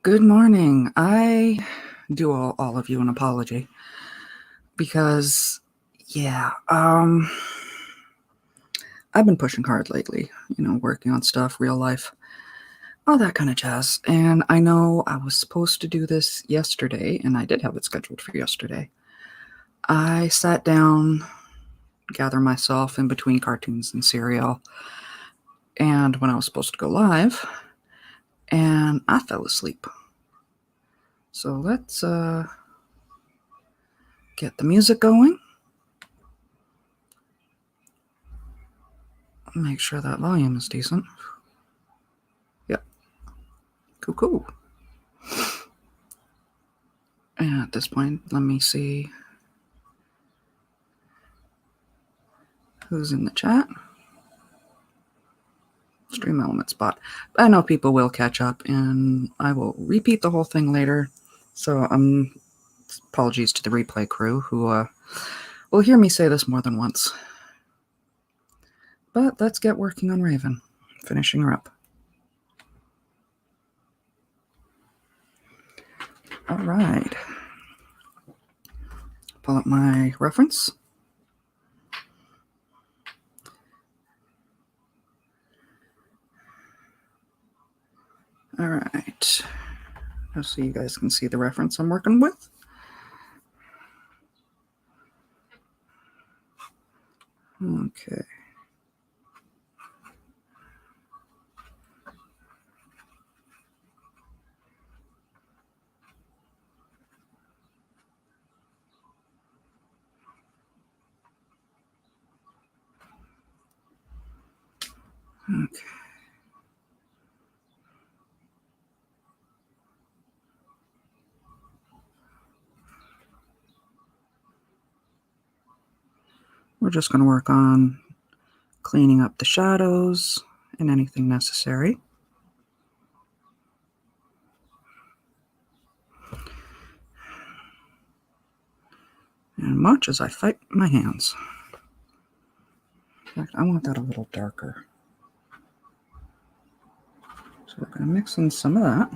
Good morning. I do owe all of you an apology because, yeah, I've been pushing hard lately, working on stuff, real life, all that kind of jazz. And I know I was supposed to do this yesterday, and I did have it scheduled for yesterday. I sat down, gather myself in between cartoons and cereal, and when I was supposed to go live, and I fell asleep. So let's get the music going. Make sure that volume is decent. Yep. Cool. And at this point, let me see who's in the chat. Stream Element Spot. But I know people will catch up, and I will repeat the whole thing later. So apologies to the replay crew who will hear me say this more than once. But let's get working on Raven, finishing her up. All right. Pull up my reference. All right. Just so you guys can see the reference I'm working with. Okay. Okay. We're just going to work on cleaning up the shadows and anything necessary. And much as I fight my hands. In fact, I want that a little darker. So we're going to mix in some of that.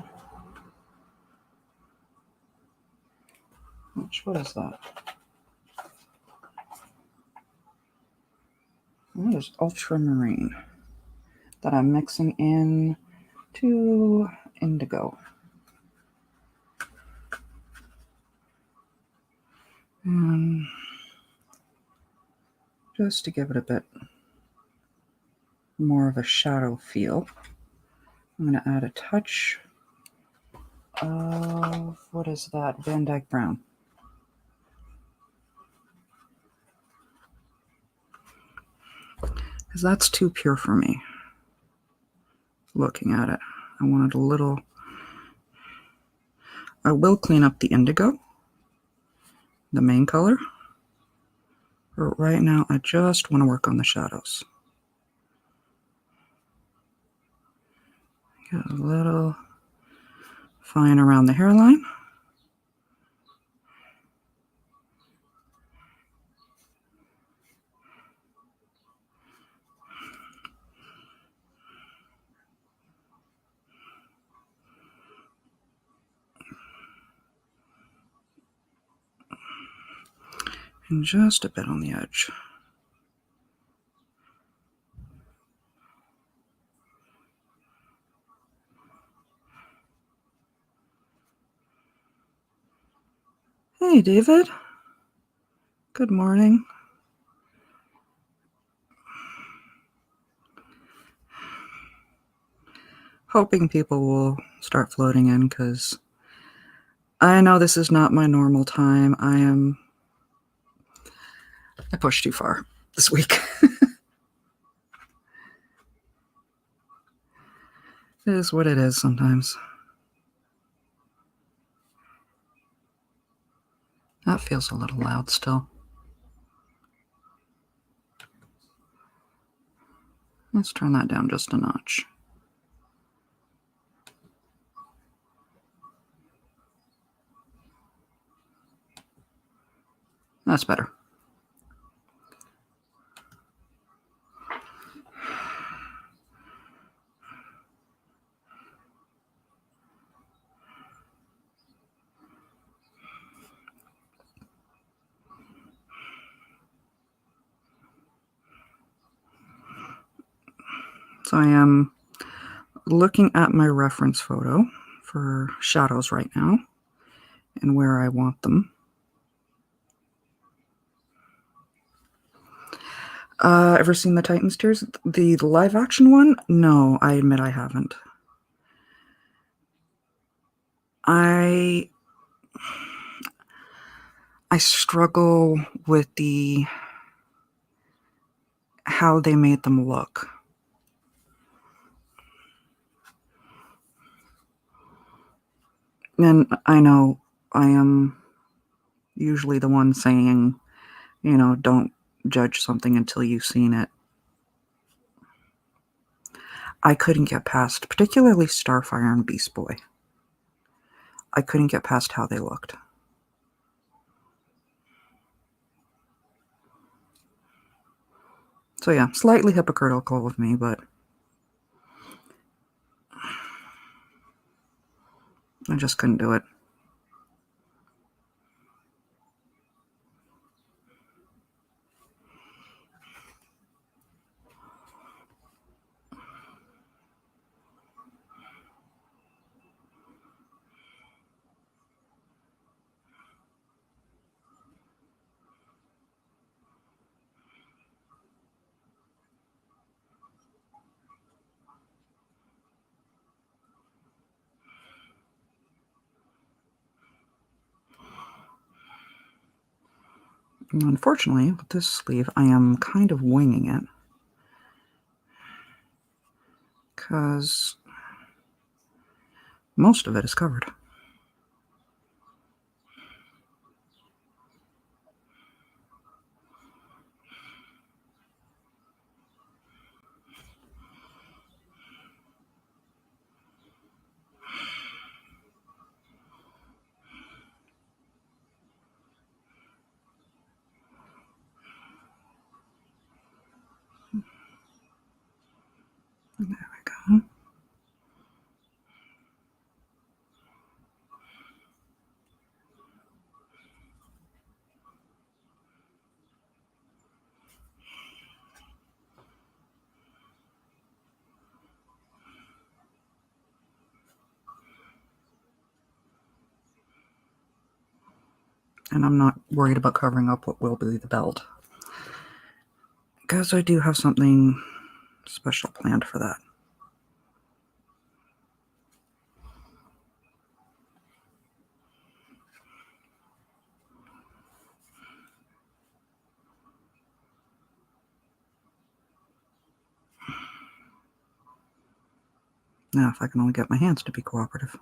What is that? That is ultramarine that I'm mixing in to indigo. And just to give it a bit more of a shadow feel, I'm going to add a touch of, what is that, Van Dyke Brown. Because that's too pure for me. Looking at it, I want it a little. I will clean up the indigo, the main color. But right now, I just want to work on the shadows. Get a little fine around the hairline. And just a bit on the edge. Hey, David. Good morning. Hoping people will start floating in because I know this is not my normal time. I pushed too far this week. It is what it is sometimes. That feels a little loud still. Let's turn that down just a notch. That's better. So I am looking at my reference photo for shadows right now and where I want them. Ever seen the Titans Tears? The live action one? No, I admit I haven't. I struggle with how they made them look. And I know I am usually the one saying, don't judge something until you've seen it. I couldn't get past, particularly Starfire and Beast Boy. I couldn't get past how they looked. So yeah, slightly hypocritical of me, but I just couldn't do it. Unfortunately, with this sleeve, I am kind of winging it because most of it is covered. There we go. And I'm not worried about covering up what will be the belt, because I do have something special planned for that. Now, if I can only get my hands to be cooperative.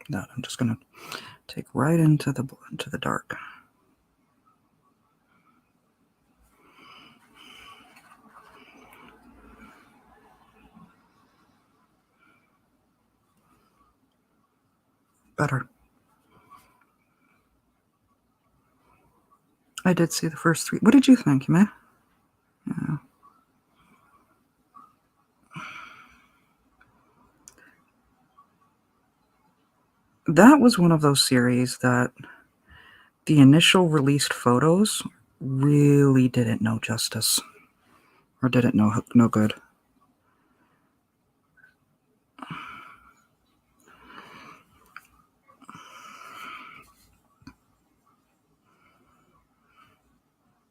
That I'm just going to take right into the dark. Better. I did see the first 3. What did you think, May? Yeah. That was one of those series that the initial released photos really didn't know justice, or didn't know no good.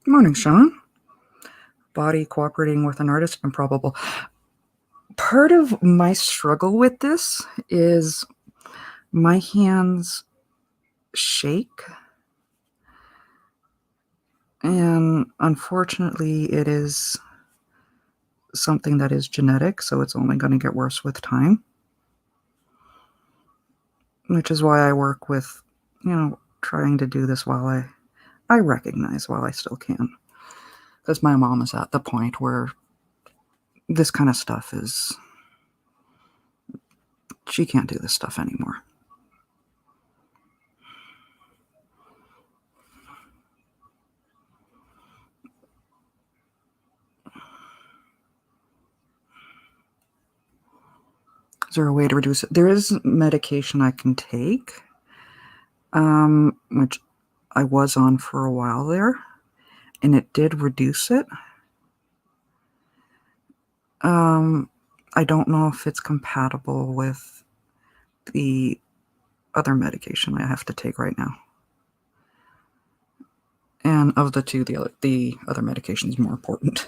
Morning, Sean. Body cooperating with an artist, improbable. Part of my struggle with this is my hands shake, and unfortunately it is something that is genetic, so it's only going to get worse with time, which is why I work with, trying to do this while I recognize while I still can, because my mom is at the point where this kind of stuff she can't do this stuff anymore. there a way to reduce it? There is medication I can take, which I was on for a while there, and it did reduce it. I don't know if it's compatible with the other medication I have to take right now. And of the two, the other medication is more important.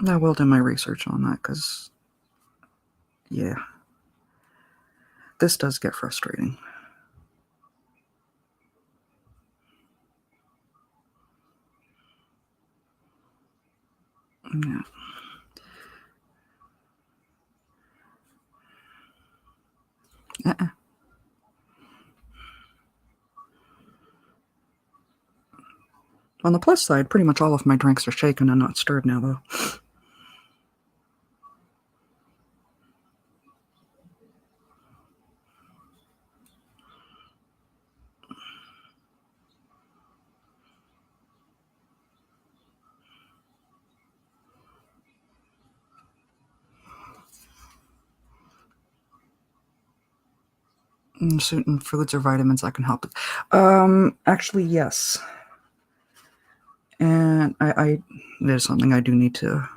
I will do my research on that because, yeah, this does get frustrating. Yeah. On the plus side, pretty much all of my drinks are shaken and not stirred now, though. Certain foods or vitamins that can help it. Actually, yes. And there's something I do need to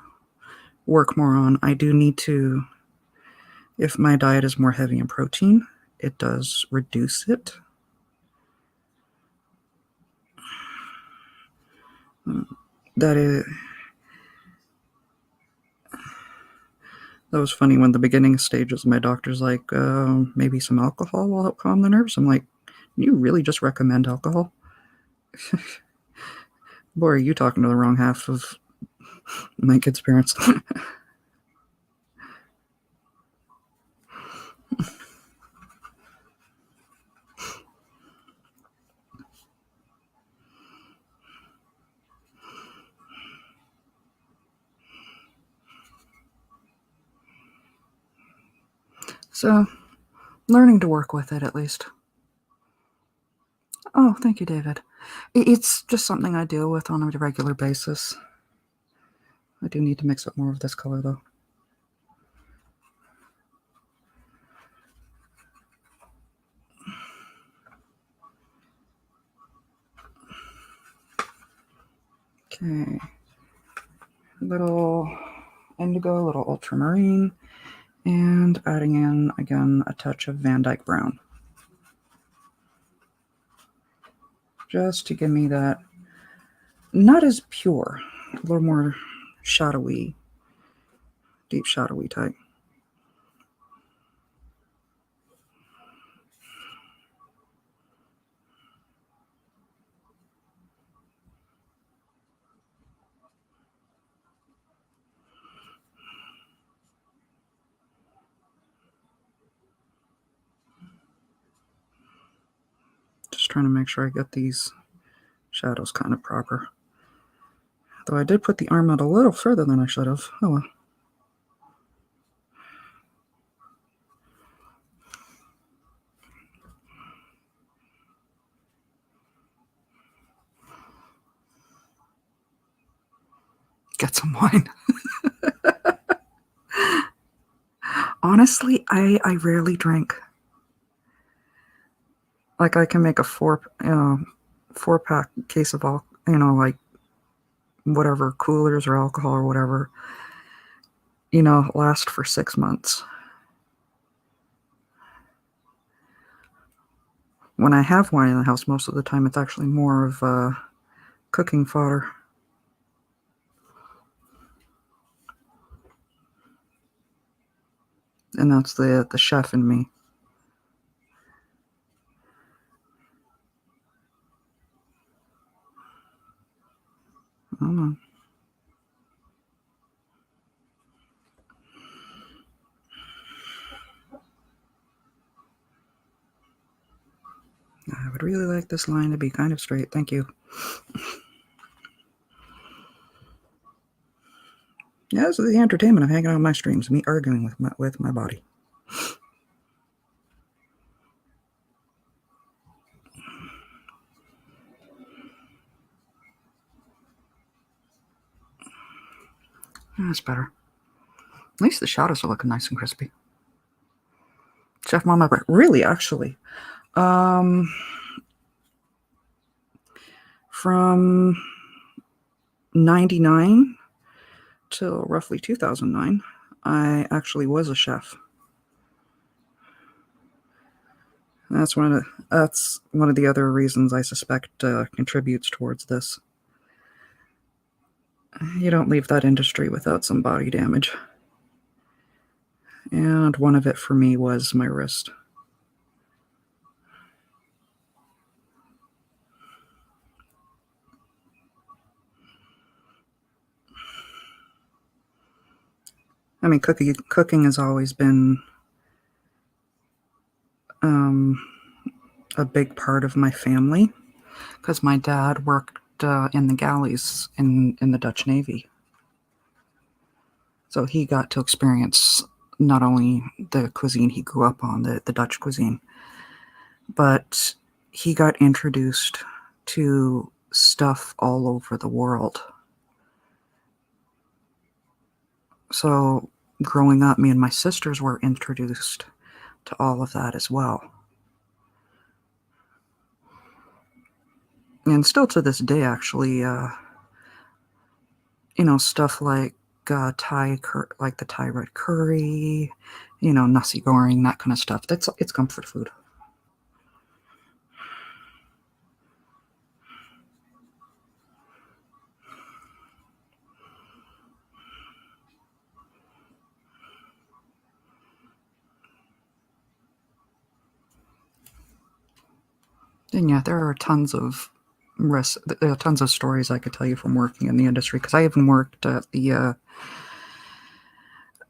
work more on. I do need to, if my diet is more heavy in protein, it does reduce it. That was funny when the beginning stages, my doctor's like, maybe some alcohol will help calm the nerves. I'm like, you really just recommend alcohol? Boy, are you talking to the wrong half of my kid's parents. So, learning to work with it at least. Oh, thank you, David. It's just something I deal with on a regular basis. I do need to mix up more of this color, though. Okay. A little indigo, a little ultramarine, and adding in, again, a touch of Van Dyke Brown. Just to give me that, not as pure, a little more shadowy, deep shadowy type. Just trying to make sure I get these shadows kind of proper. Though I did put the arm out a little further than I should have. Oh well. Get some wine. Honestly, I rarely drink. Like I can make a four-pack case of all, like whatever coolers or alcohol or whatever, last for 6 months. When I have wine in the house, most of the time it's actually more of cooking fodder. And that's the chef in me. I don't know. I would really like this line to be kind of straight. Thank you. Yeah, this is the entertainment of hanging out on my streams, me arguing with my body. That's better. At least the shadows are looking nice and crispy. Chef Mama Bear. Really, actually. From 99 till roughly 2009, I actually was a chef. That's one of the other reasons I suspect contributes towards this. You don't leave that industry without some body damage. And one of it for me was my wrist. I mean, cooking has always been a big part of my family because my dad worked in the galleys in the Dutch Navy. So he got to experience not only the cuisine he grew up on, the Dutch cuisine, but he got introduced to stuff all over the world. So growing up, me and my sisters were introduced to all of that as well. And still to this day, actually, stuff like like the Thai red curry, nasi goreng, that kind of stuff. It's comfort food. And yeah, there are tons of stories I could tell you from working in the industry because I even worked at the.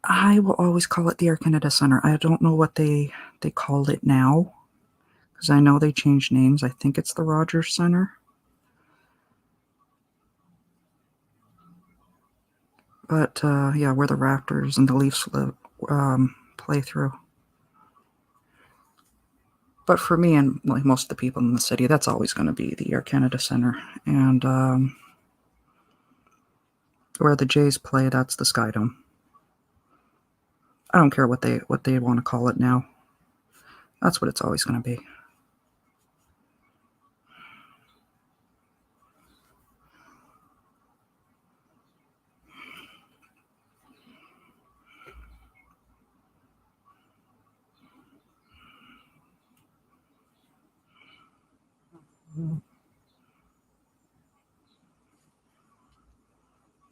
I will always call it the Air Canada Center. I don't know what they called it now because I know they changed names. I think it's the Rogers Center. But yeah, where the Raptors and the Leafs play through. But for me and like most of the people in the city, that's always going to be the Air Canada Center. And where the Jays play, that's the Sky Dome. I don't care what they want to call it now. That's what it's always going to be.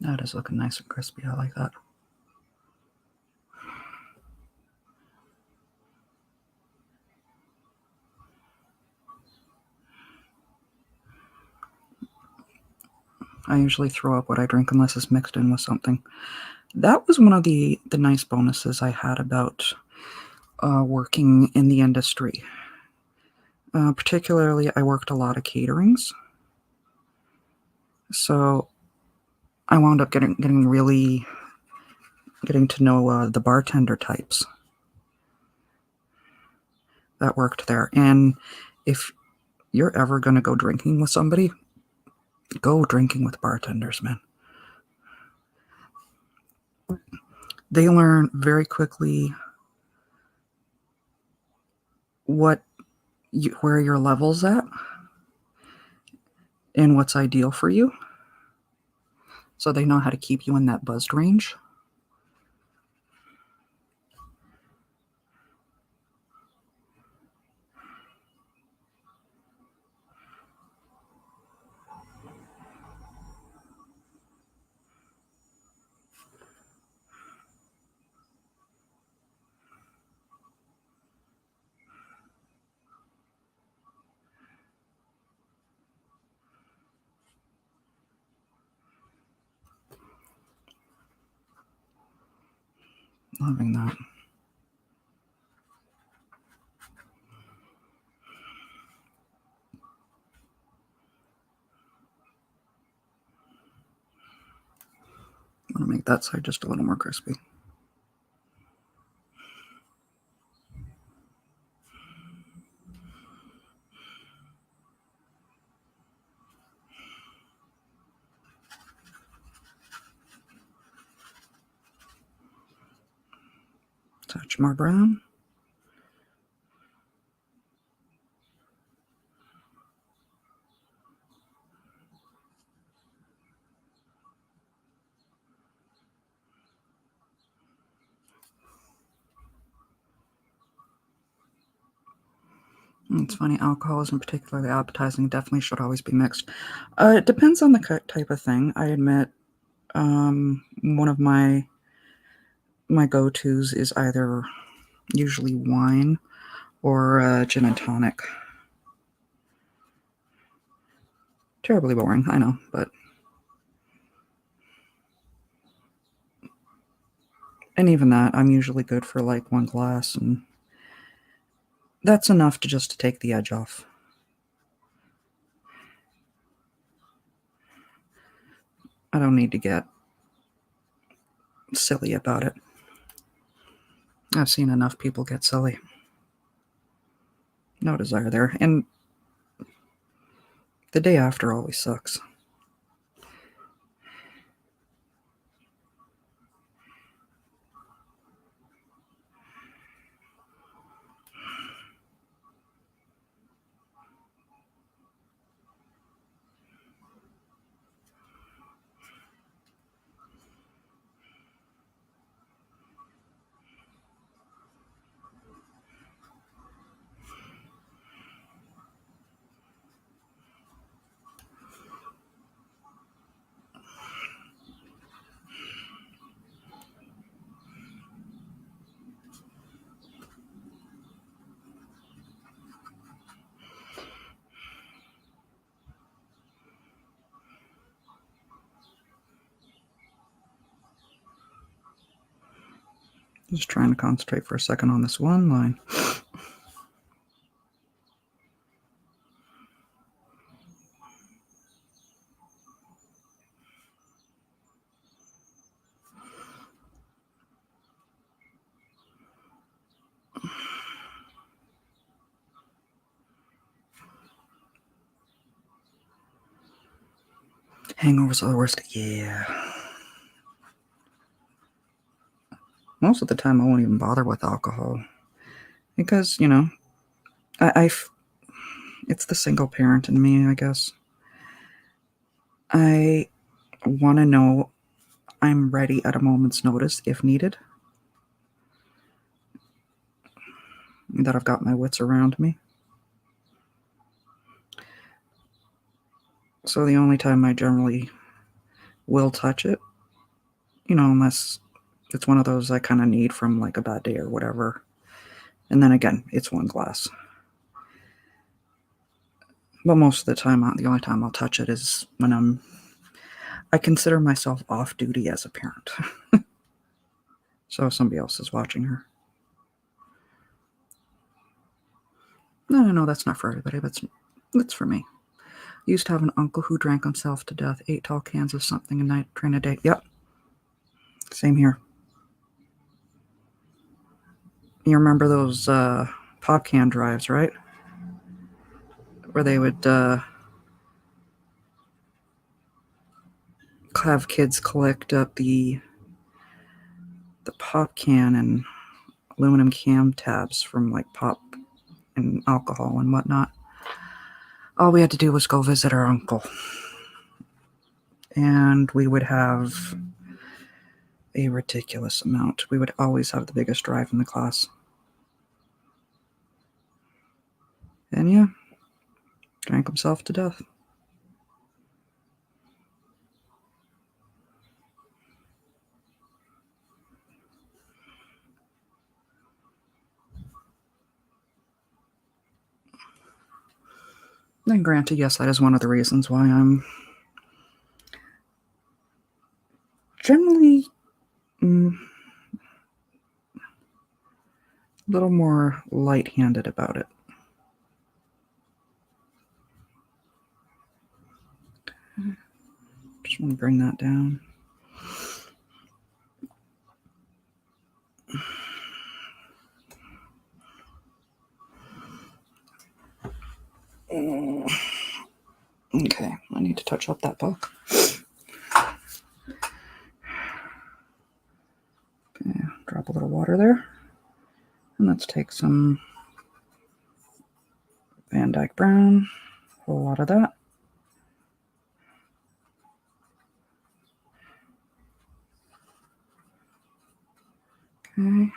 That is looking nice and crispy. I like that. I usually throw up what I drink unless it's mixed in with something. That was one of the nice bonuses I had about working in the industry. Particularly, I worked a lot of caterings. So I wound up getting to know the bartender types that worked there. And if you're ever going to go drinking with somebody, go drinking with bartenders, man. They learn very quickly where your level's at and what's ideal for you. So they know how to keep you in that buzzed range. Loving that. I'm going to make that side just a little more crispy. Touch more brown. It's funny, alcohol isn't particularly appetizing. Definitely should always be mixed. It depends on the type of thing. I admit, one of my go-tos is either usually wine or gin and tonic. Terribly boring, I know, but... And even that, I'm usually good for like one glass, and that's enough to just to take the edge off. I don't need to get silly about it. I've seen enough people get silly. No desire there. And the day after always sucks. Just trying to concentrate for a second on this one line. Hangovers are the worst. Yeah. Most of the time, I won't even bother with alcohol because, you know, it's the single parent in me, I guess. I want to know I'm ready at a moment's notice if needed, that I've got my wits around me. So the only time I generally will touch it, you know, unless it's one of those I kind of need from like a bad day or whatever. And then again, it's one glass. But most of the time, the only time I'll touch it is when I consider myself off duty as a parent. So somebody else is watching her. No, that's not for everybody. That's for me. Used to have an uncle who drank himself to death, 8 tall cans of something a night, train a day. Yep. Same here. You remember those pop can drives, right? Where they would have kids collect up the pop can and aluminum cam tabs from like pop and alcohol and whatnot. All we had to do was go visit our uncle. And we would have a ridiculous amount. We would always have the biggest drive in the class. And yeah, drank himself to death. And granted, yes, that is one of the reasons why I'm generally a little more light-handed about it. Just want to bring that down. Okay, I need to touch up that book. Okay, drop a little water there. And let's take some Van Dyke Brown, a whole lot of that. Okay,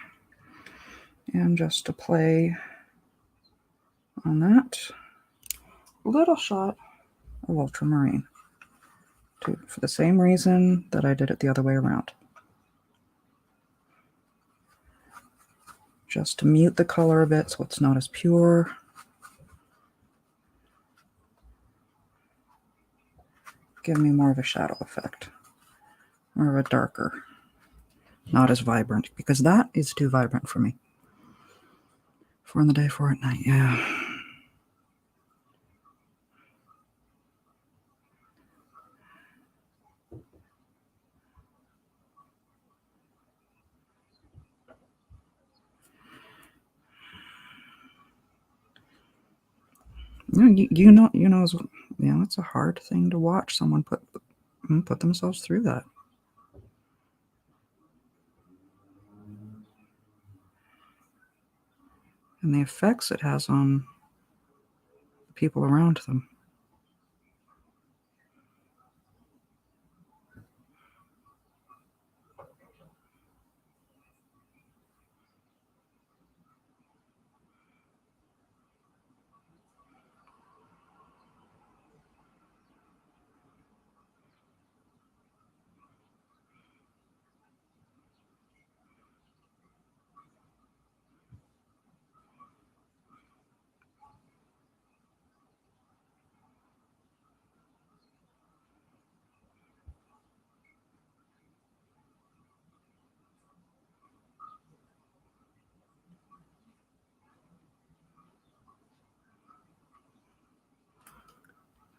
and just to play on that, a little shot of ultramarine, for the same reason that I did it the other way around. Just to mute the color a bit so it's not as pure. Give me more of a shadow effect, more of a darker, not as vibrant, because that is too vibrant for me. 4 in the day, 4 at night, yeah. You know, it's a hard thing to watch someone put themselves through that. And the effects it has on the people around them.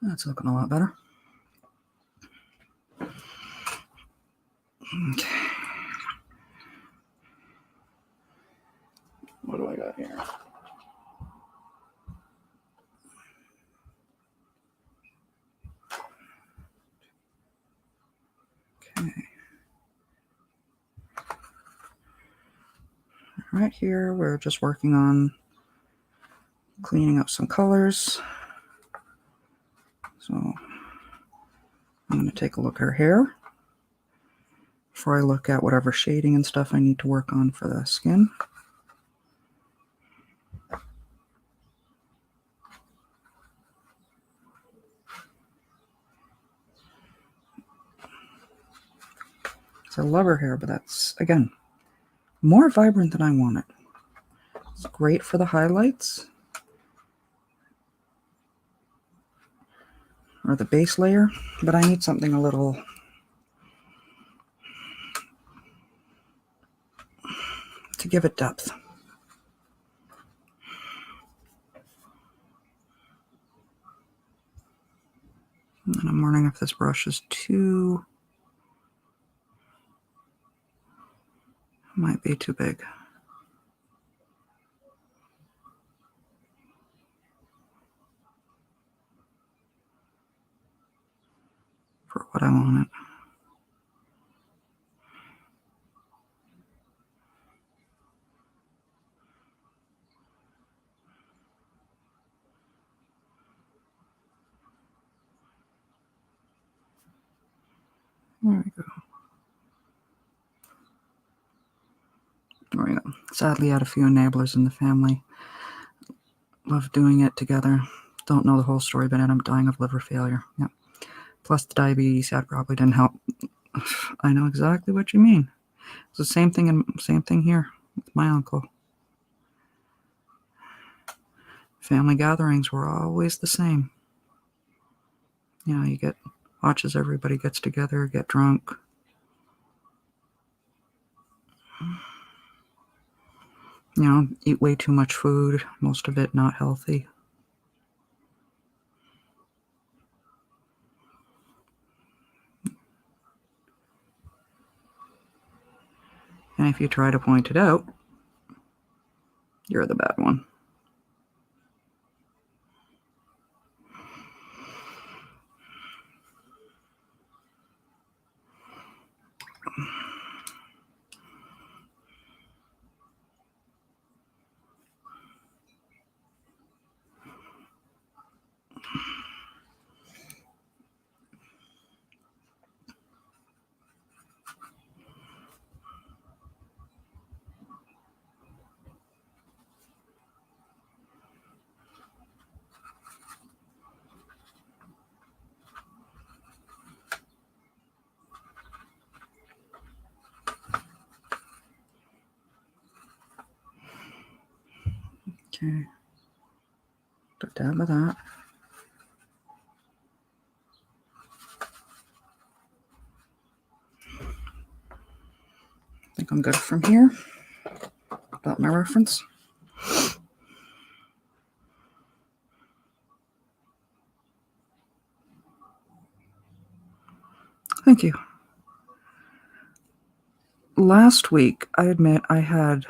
That's looking a lot better. Okay. What do I got here? Okay. Right here, we're just working on cleaning up some colors. So I'm going to take a look at her hair before I look at whatever shading and stuff I need to work on for the skin. So I love her hair, but that's, again, more vibrant than I want it. It's great for the highlights or the base layer, but I need something a little to give it depth. And I'm wondering if this brush is might be too big. For what I want it. There we go. There we go. Sadly, I had a few enablers in the family. Love doing it together. Don't know the whole story, but ended up dying of liver failure. Yep. Plus the diabetes had probably didn't help. I know exactly what you mean. It's the same thing here with my uncle. Family gatherings were always the same. You know, you watch as everybody gets together, get drunk. You know, eat way too much food, most of it not healthy. And if you try to point it out, you're the bad one. Okay. A dab of that. I think I'm good from here. Got my reference. Thank you. Last week, I admit I had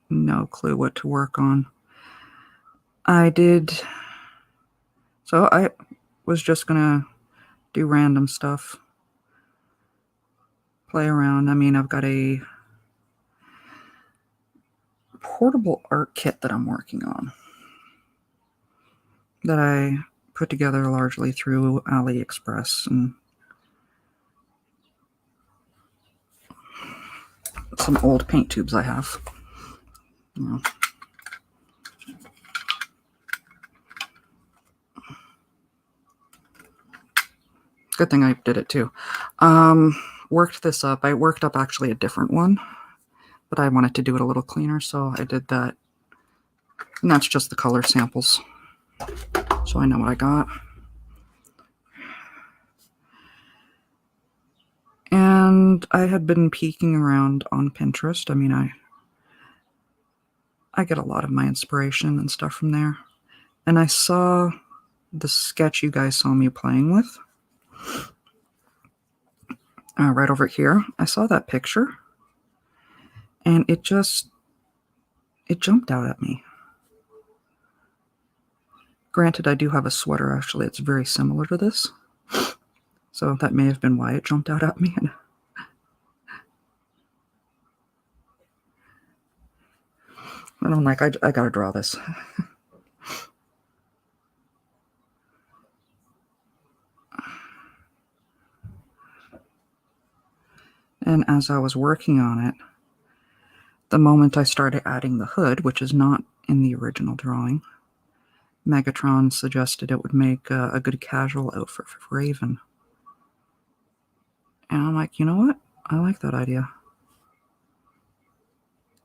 no clue what to work on. I was just gonna do random stuff, play around. I mean, I've got a portable art kit that I'm working on that I put together largely through AliExpress and some old paint tubes I have. You know. Good thing I did it too. Worked this up. I worked up actually a different one, but I wanted to do it a little cleaner, so I did that. And that's just the color samples. So I know what I got. And I had been peeking around on Pinterest. I mean, I get a lot of my inspiration and stuff from there. And I saw the sketch you guys saw me playing with. Right over here. I saw that picture. And it jumped out at me. Granted, I do have a sweater, actually. It's very similar to this. So that may have been why it jumped out at me. And I'm like, I gotta draw this. And as I was working on it, the moment I started adding the hood, which is not in the original drawing, Megatron suggested it would make a good casual outfit for Raven. And I'm like, you know what? I like that idea.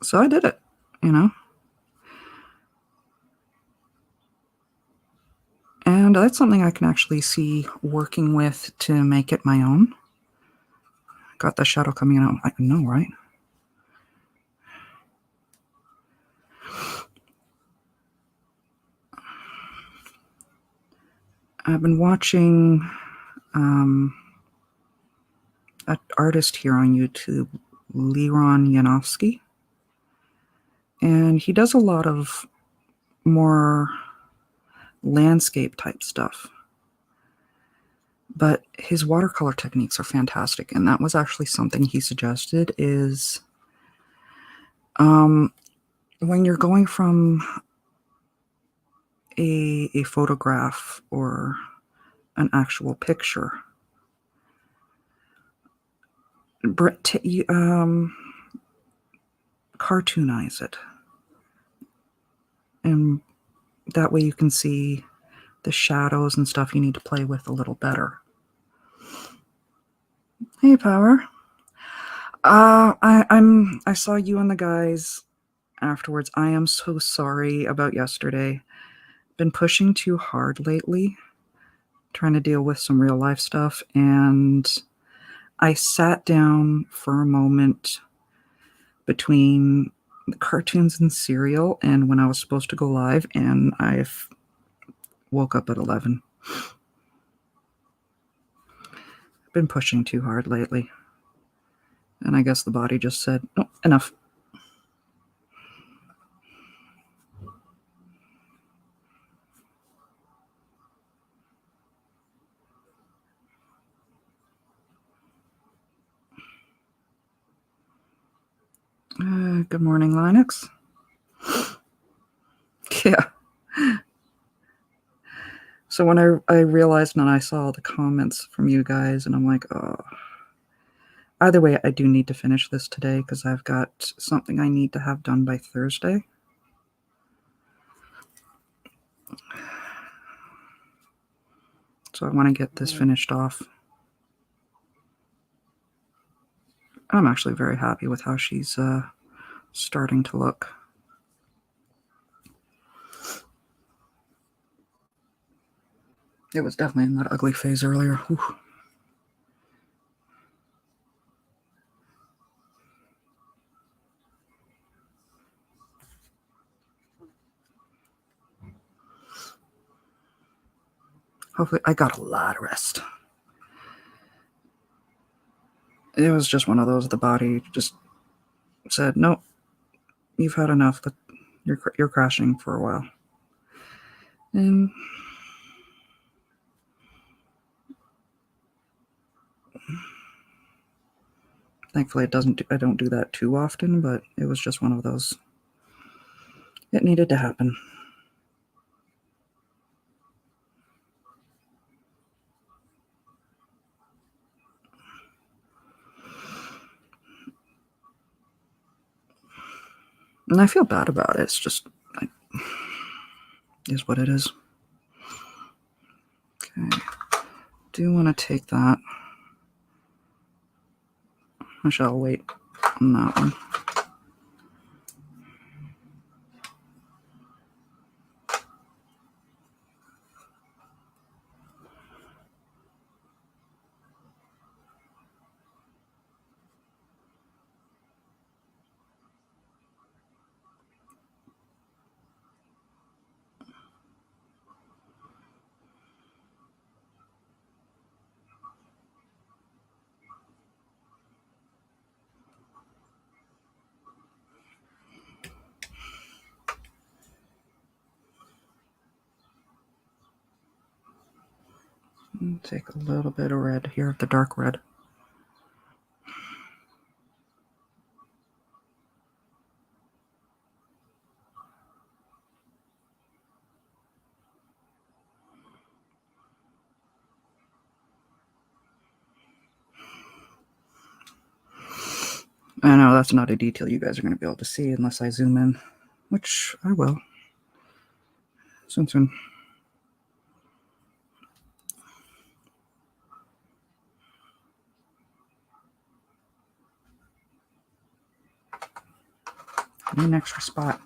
So I did it, you know? And that's something I can actually see working with to make it my own. Got the shadow coming out. I know, right? I've been watching an artist here on YouTube, Leron Yanofsky. And he does a lot of more landscape type stuff. But his watercolor techniques are fantastic. And that was actually something he suggested is when you're going from a photograph or an actual picture, cartoonize it. And that way you can see the shadows and stuff you need to play with a little better. Hey, Power. I saw you and the guys afterwards. I am so sorry about yesterday. Been pushing too hard lately, trying to deal with some real life stuff, and I sat down for a moment between the cartoons and cereal and when I was supposed to go live, and I woke up at 11. Been pushing too hard lately. And I guess the body just said, "Oh, enough." Good morning, Linux. Yeah. So when I realized and I saw the comments from you guys, and I'm like, oh. Either way, I do need to finish this today because I've got something I need to have done by Thursday. So I want to get this finished off. I'm actually very happy with how she's starting to look. It was definitely in that ugly phase earlier. Whew. Hopefully, I got a lot of rest. It was just one of those. The body just said, "Nope, you've had enough. You're crashing for a while." And thankfully, I don't do that too often, but it was just one of those. It needed to happen. And I feel bad about it. It's just, is what it is. Okay. Do want to take that. I shall wait on that one. Take a little bit of red here, the dark red. I know that's not a detail you guys are going to be able to see unless I zoom in, which I will. Soon. Need an extra spot.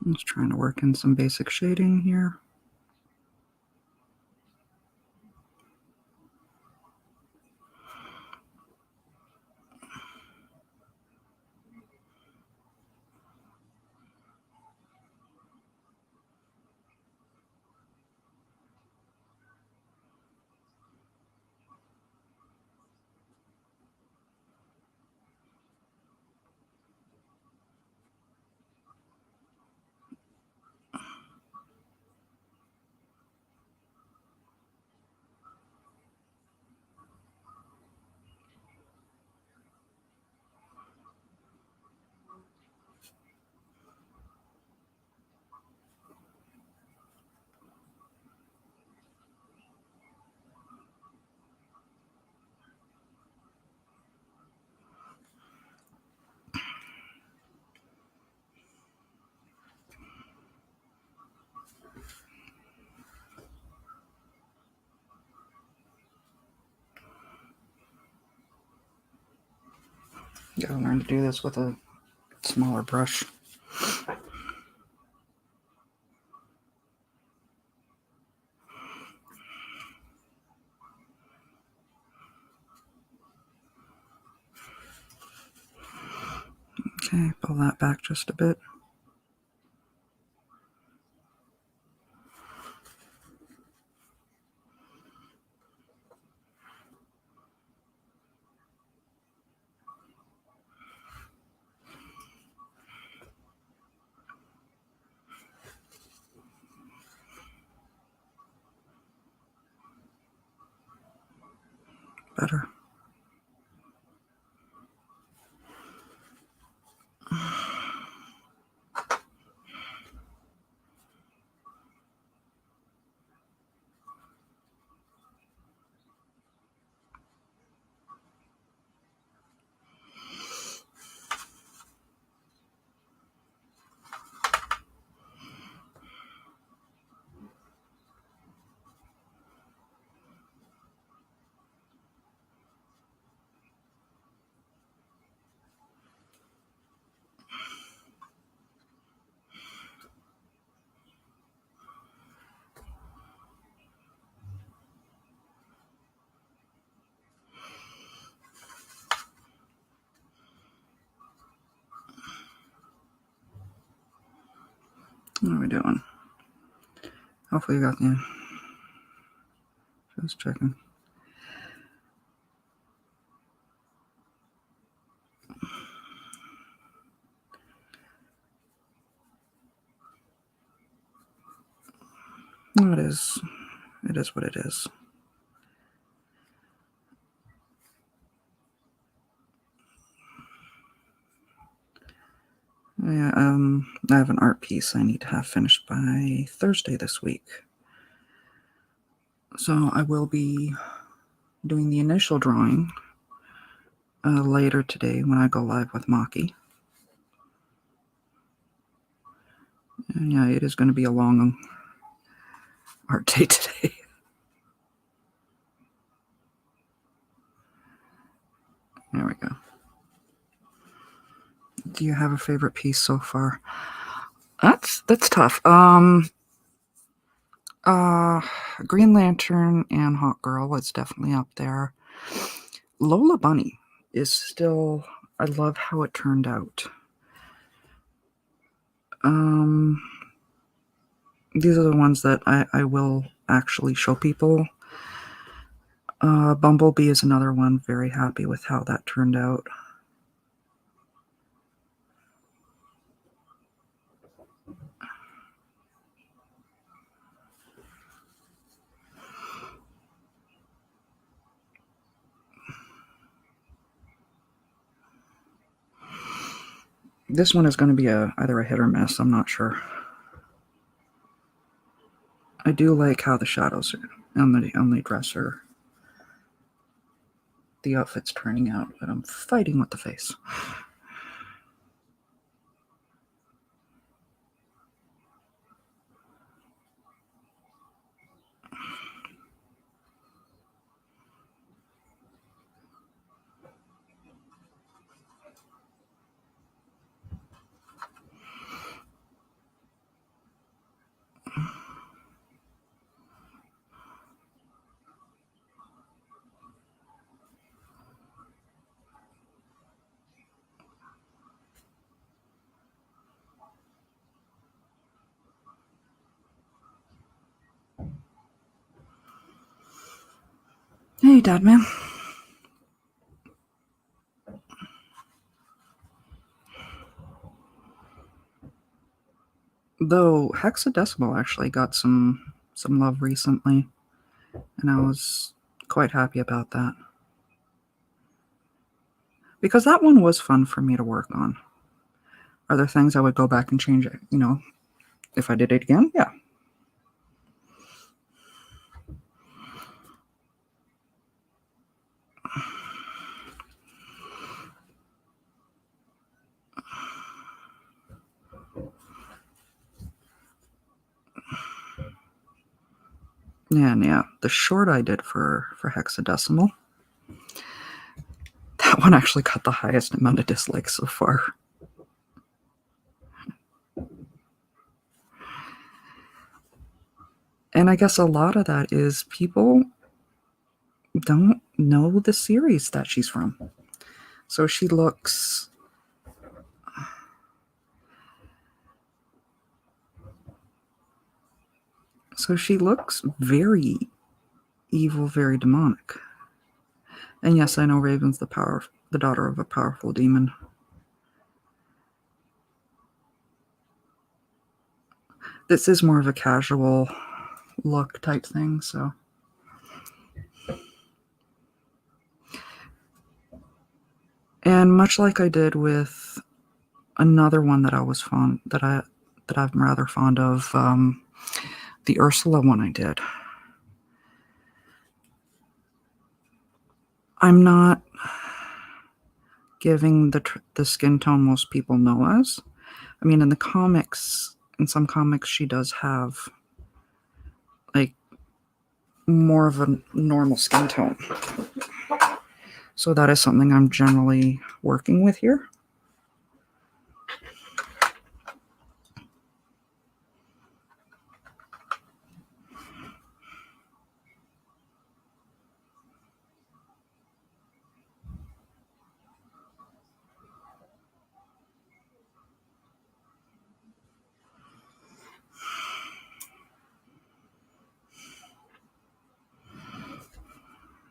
I'm just trying to work in some basic shading here. Gotta learn to do this with a smaller brush. Okay, pull that back just a bit. better. What are we doing? Hopefully you got the... Just checking. No, it is. It is what it is. Yeah, I have an art piece I need to have finished by Thursday this week. So I will be doing the initial drawing later today when I go live with Maki. And yeah, it is going to be a long art day today. There we go. Do you have a favorite piece so far? That's tough. Green Lantern and Hawk Girl is definitely up there. Lola Bunny is still... I love how it turned out. These are the ones that I will actually show people. Bumblebee is another one. Very happy with how that turned out. This one is going to be either a hit or miss. I'm not sure. I do like how the shadows are on the dresser. The outfit's turning out, but I'm fighting with the face. Hey, Dad Man. Though Hexadecimal actually got some love recently, and I was quite happy about that. Because that one was fun for me to work on. Are there things I would go back and change it, if I did it again? Yeah. And yeah, the short I did for Hexadecimal, that one actually got the highest amount of dislikes so far. And I guess a lot of that is people don't know the series that she's from. So she looks... very evil, very demonic. And yes, I know Raven's the daughter of a powerful demon. This is more of a casual look type thing, so... much like I did with another one that I was fond that I'm rather fond of, the Ursula one I did. I'm not giving the skin tone most people know as. I mean, in some comics, she does have like more of a normal skin tone. So that is something I'm generally working with here.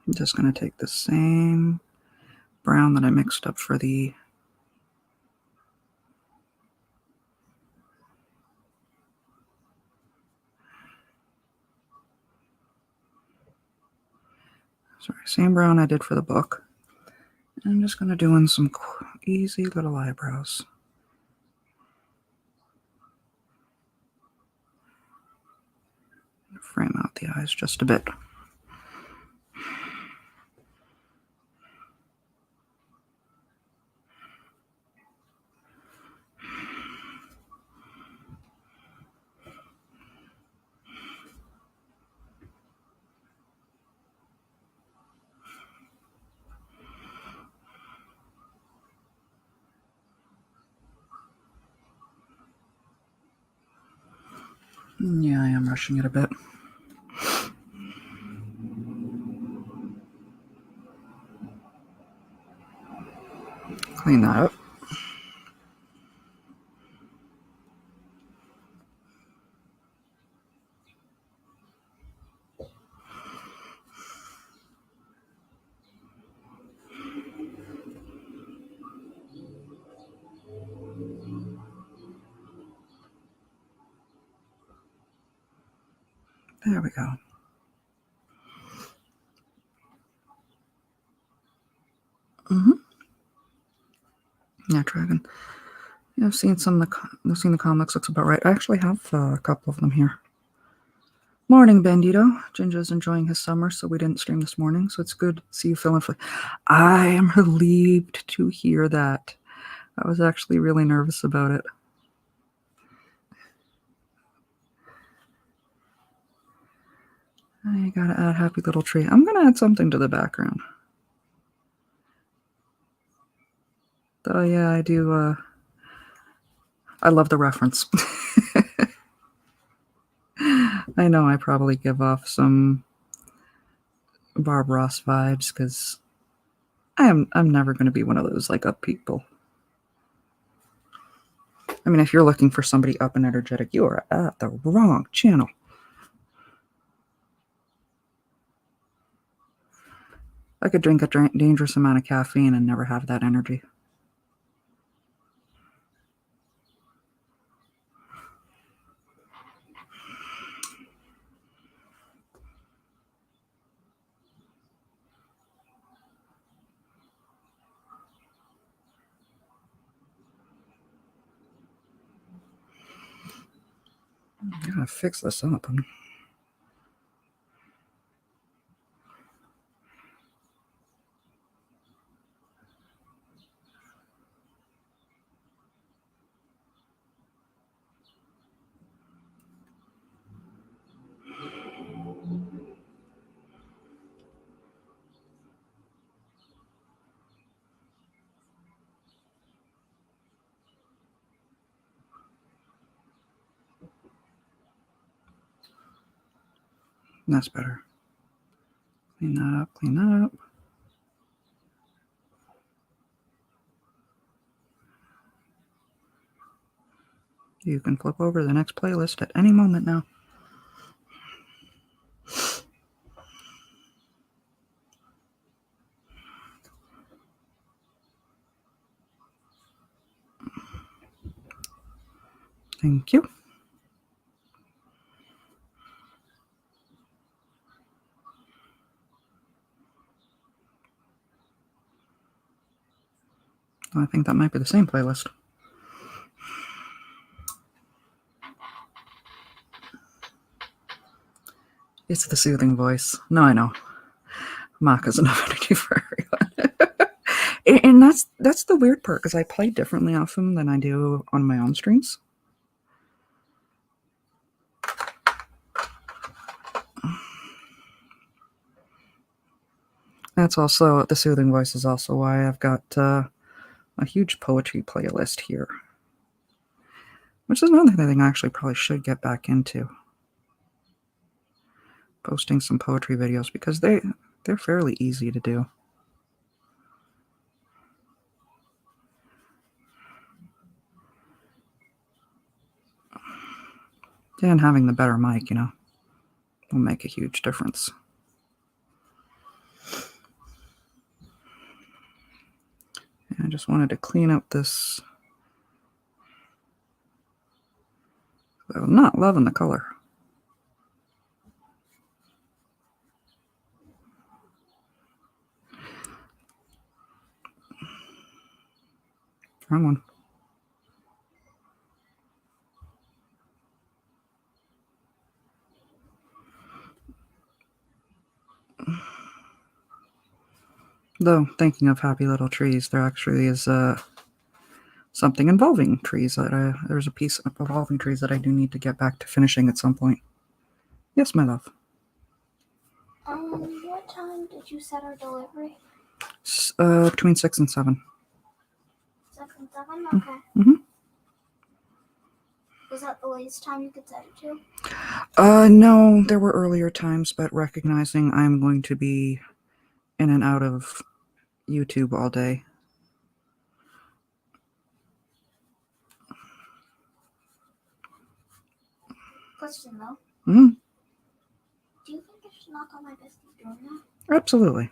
I'm just going to take the same brown that I mixed up for the same brown I did for the book. And I'm just going to do in some easy little eyebrows. Frame out the eyes just a bit. Yeah, I am rushing it a bit. Clean that up. There we go. Yeah, Dragon. Yeah, I've seen the comics. Looks about right. I actually have a couple of them here. Morning, Bandito. Ginger's enjoying his summer, so we didn't stream this morning. So it's good to see you feeling free. I am relieved to hear that. I was actually really nervous about it. I gotta add happy little tree. I'm gonna add something to the background. Oh yeah, I do. I love the reference. I know I probably give off some Barb Ross vibes because I'm never going to be one of those like up people. I mean, if you're looking for somebody up and energetic, you are at the wrong channel. I could drink a dangerous amount of caffeine and never have that energy. I gotta fix this up. That's better. Clean that up, clean that up. You can flip over to the next playlist at any moment now. Thank you. I think that might be the same playlist. It's the soothing voice. No, I know. Mark has enough energy for everyone. And that's the weird part, because I play differently off him than I do on my own streams. That's also, the soothing voice is also why I've got a huge poetry playlist here. Which is another thing I actually probably should get back into. Posting some poetry videos, because they're fairly easy to do. And having the better mic, will make a huge difference. And I just wanted to clean up this. I'm not loving the color. Wrong one. Though, thinking of happy little trees, there actually is something involving trees. There's a piece of involving trees that I do need to get back to finishing at some point. Yes, my love. What time did you set our delivery? Between 6 and 7. 6 and 7? Okay. Mm-hmm. Was that the latest time you could set it to? No, there were earlier times, but recognizing I'm going to be in and out of YouTube all day. Question though. Mm-hmm. Do you think I should knock on my bestie door now? Absolutely.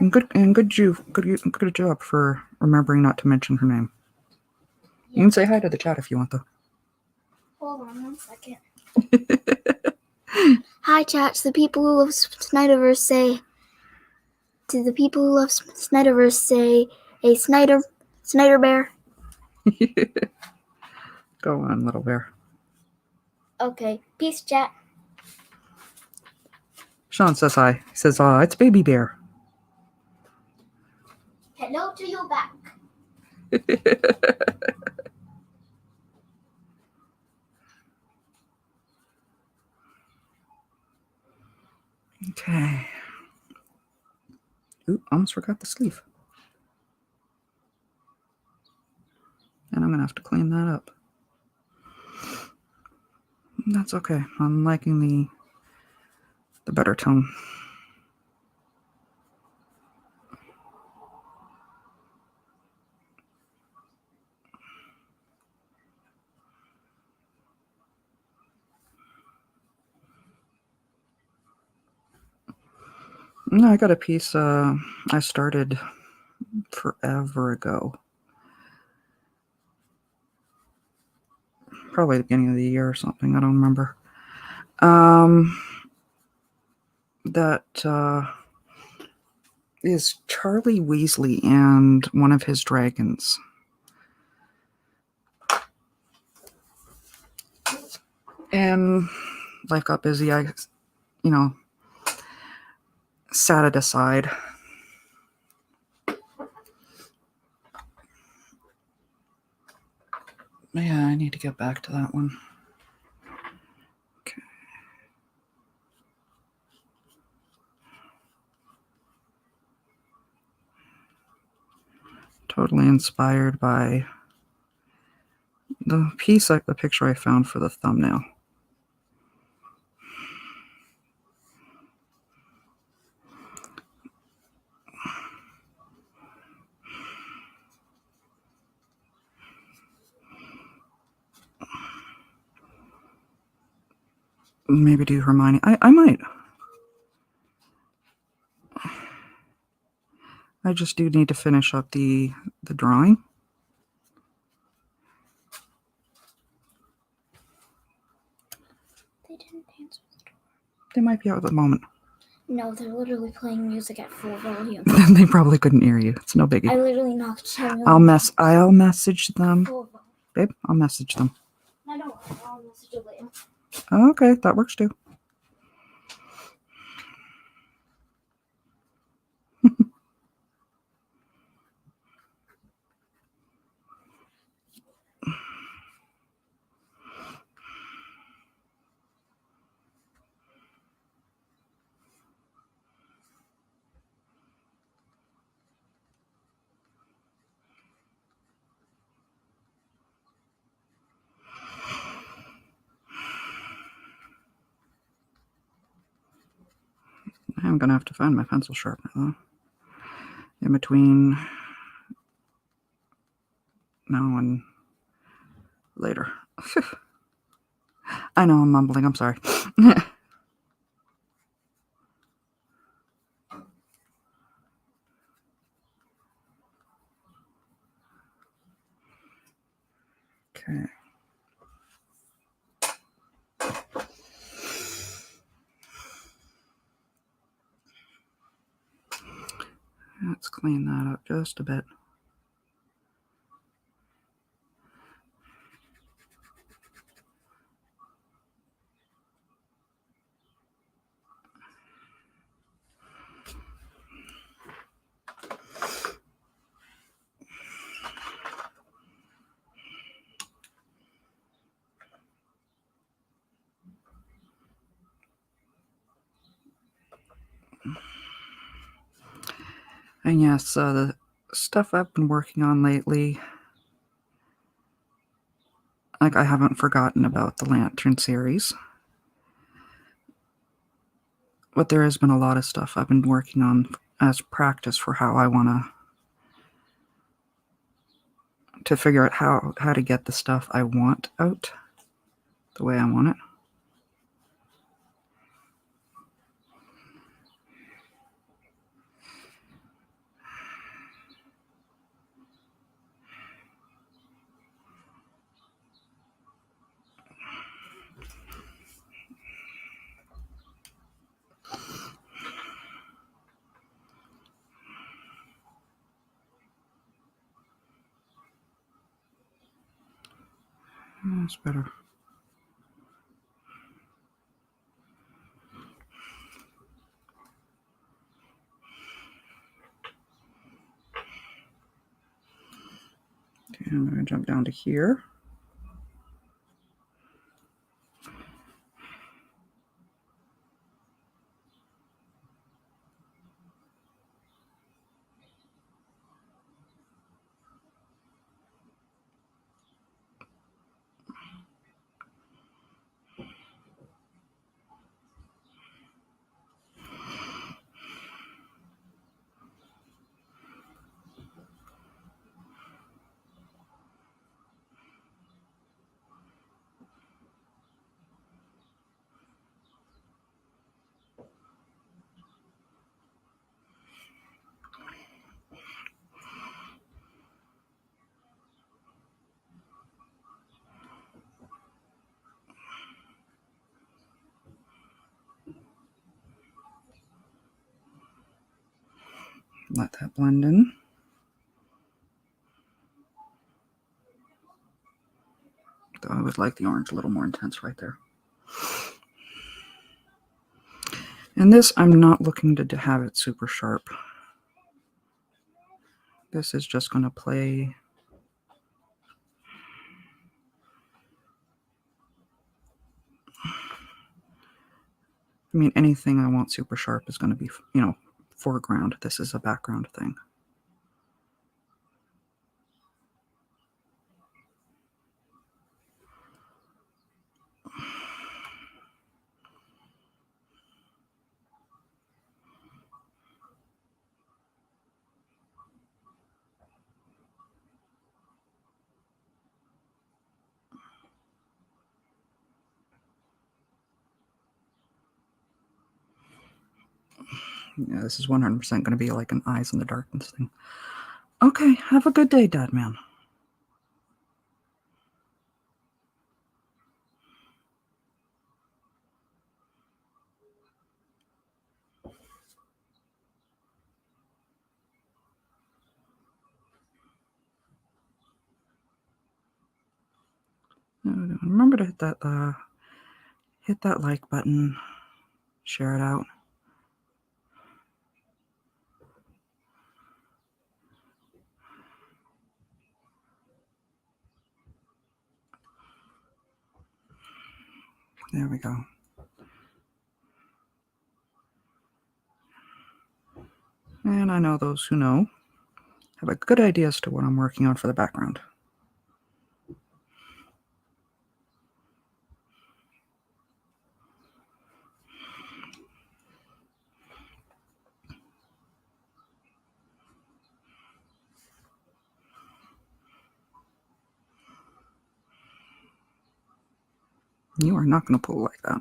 Okay. And good job for remembering not to mention her name. Yeah. You can say hi to the chat if you want, though. Hold on 1 second. Hi, chat. To the people who love Snyderverse, say. To the people who love Snyderverse, say a Snyder bear. Go on, little bear. Okay. Peace, chat. Sean says hi. He says, it's Baby Bear. Hello to you back. Okay. Ooh, almost forgot the sleeve. And I'm going to have to clean that up. That's okay. I'm liking the better tone. No, I got a piece I started forever ago. Probably the beginning of the year or something. I don't remember. That is Charlie Weasley and one of his dragons. And life got busy. I, sat it aside. Yeah, I need to get back to that one. Okay. Totally inspired by the picture I found for the thumbnail. Maybe do Hermione. I might. I just do need to finish up the drawing. They didn't answer the door. They might be out at the moment. No, they're literally playing music at full volume. They probably couldn't hear you. It's no biggie. I literally knocked Cherry I'll on message them. full volume. Babe, I'll message them. I know, I'll message you later. Okay, that works too. I'm gonna have to find my pencil sharpener though. In between now and later. I know I'm mumbling, I'm sorry. Okay. Let's clean that up just a bit. And yes, the stuff I've been working on lately, like I haven't forgotten about the Lantern series. But there has been a lot of stuff I've been working on as practice for how I want to figure out how to get the stuff I want out the way I want it. That's better. Okay, I'm going to jump down to here. Let that blend in. Though I would like the orange a little more intense right there. And this, I'm not looking to have it super sharp. This is just going to play. I mean, anything I want super sharp is going to be, foreground. This is a background thing. Yeah, this is 100% going to be like an eyes in the darkness thing. Okay, have a good day, Dad Man. Remember to hit that like button, share it out. There we go. And I know those who know have a good idea as to what I'm working on for the background. You are not going to pull like that.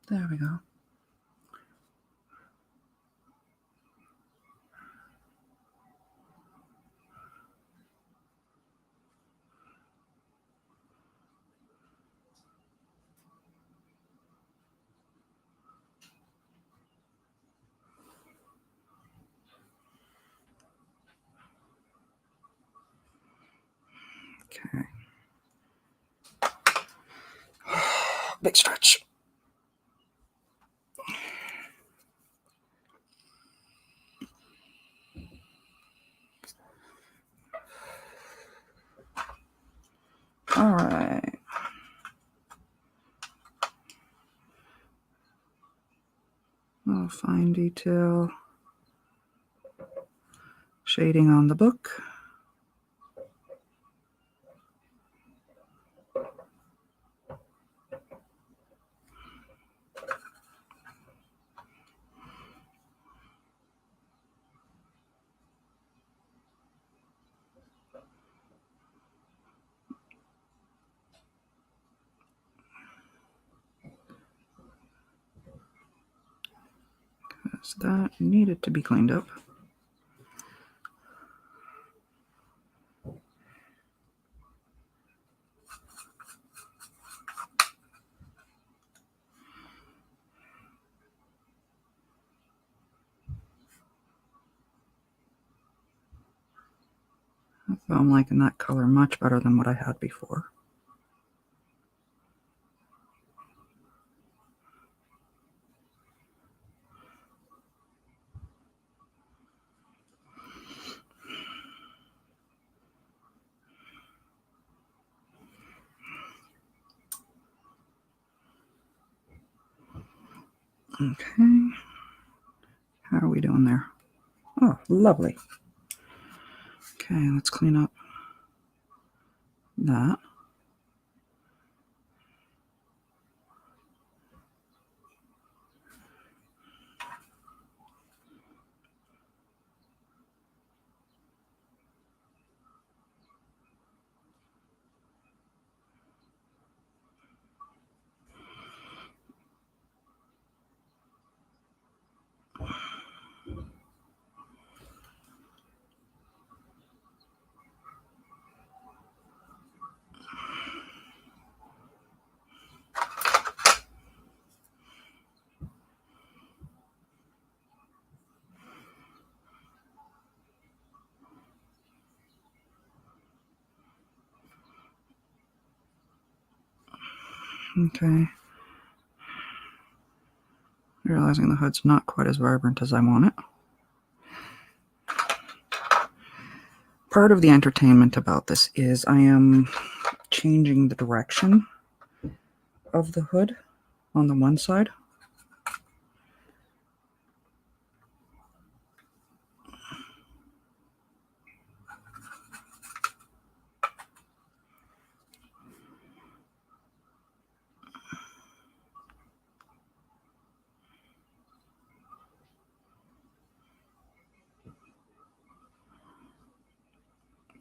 There we go. Okay. Big stretch. All right. Oh, fine detail. Shading on the book. Because that needed to be cleaned up. So I'm liking that color much better than what I had before. Okay. How are we doing there? Oh, lovely. Okay, let's clean up that. Okay. Realizing the hood's not quite as vibrant as I want it. Part of the entertainment about this is I am changing the direction of the hood on the one side.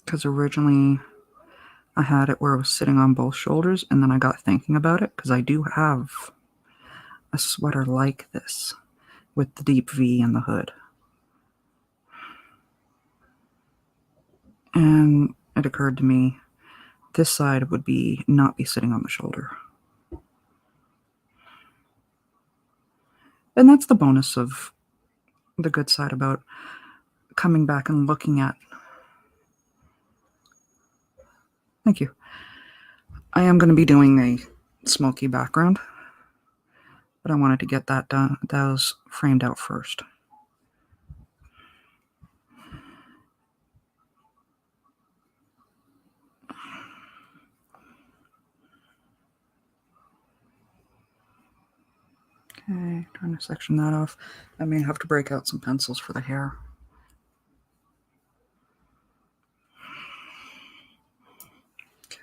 Because originally I had it where it was sitting on both shoulders, and then I got thinking about it because I do have a sweater like this with the deep V in the hood. And it occurred to me this side would not be sitting on the shoulder. And that's the bonus of the good side about coming back and looking at. Thank you. I am going to be doing a smoky background, but I wanted to get that done, those framed out first. Okay, trying to section that off. I may have to break out some pencils for the hair. Okay.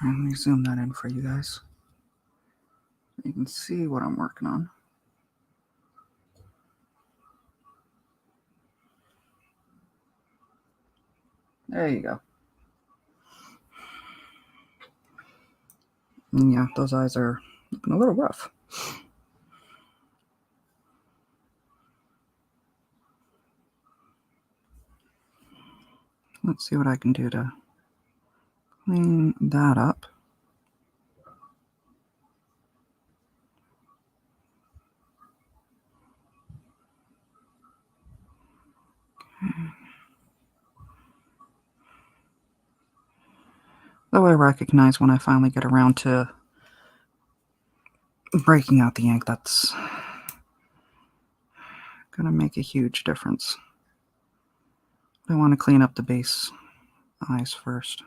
Let me zoom that in for you guys. You can see what I'm working on. There you go. And yeah, those eyes are looking a little rough. Let's see what I can do to clean that up. Okay. Though I recognize when I finally get around to breaking out the ink, that's gonna make a huge difference. I want to clean up the base eyes first.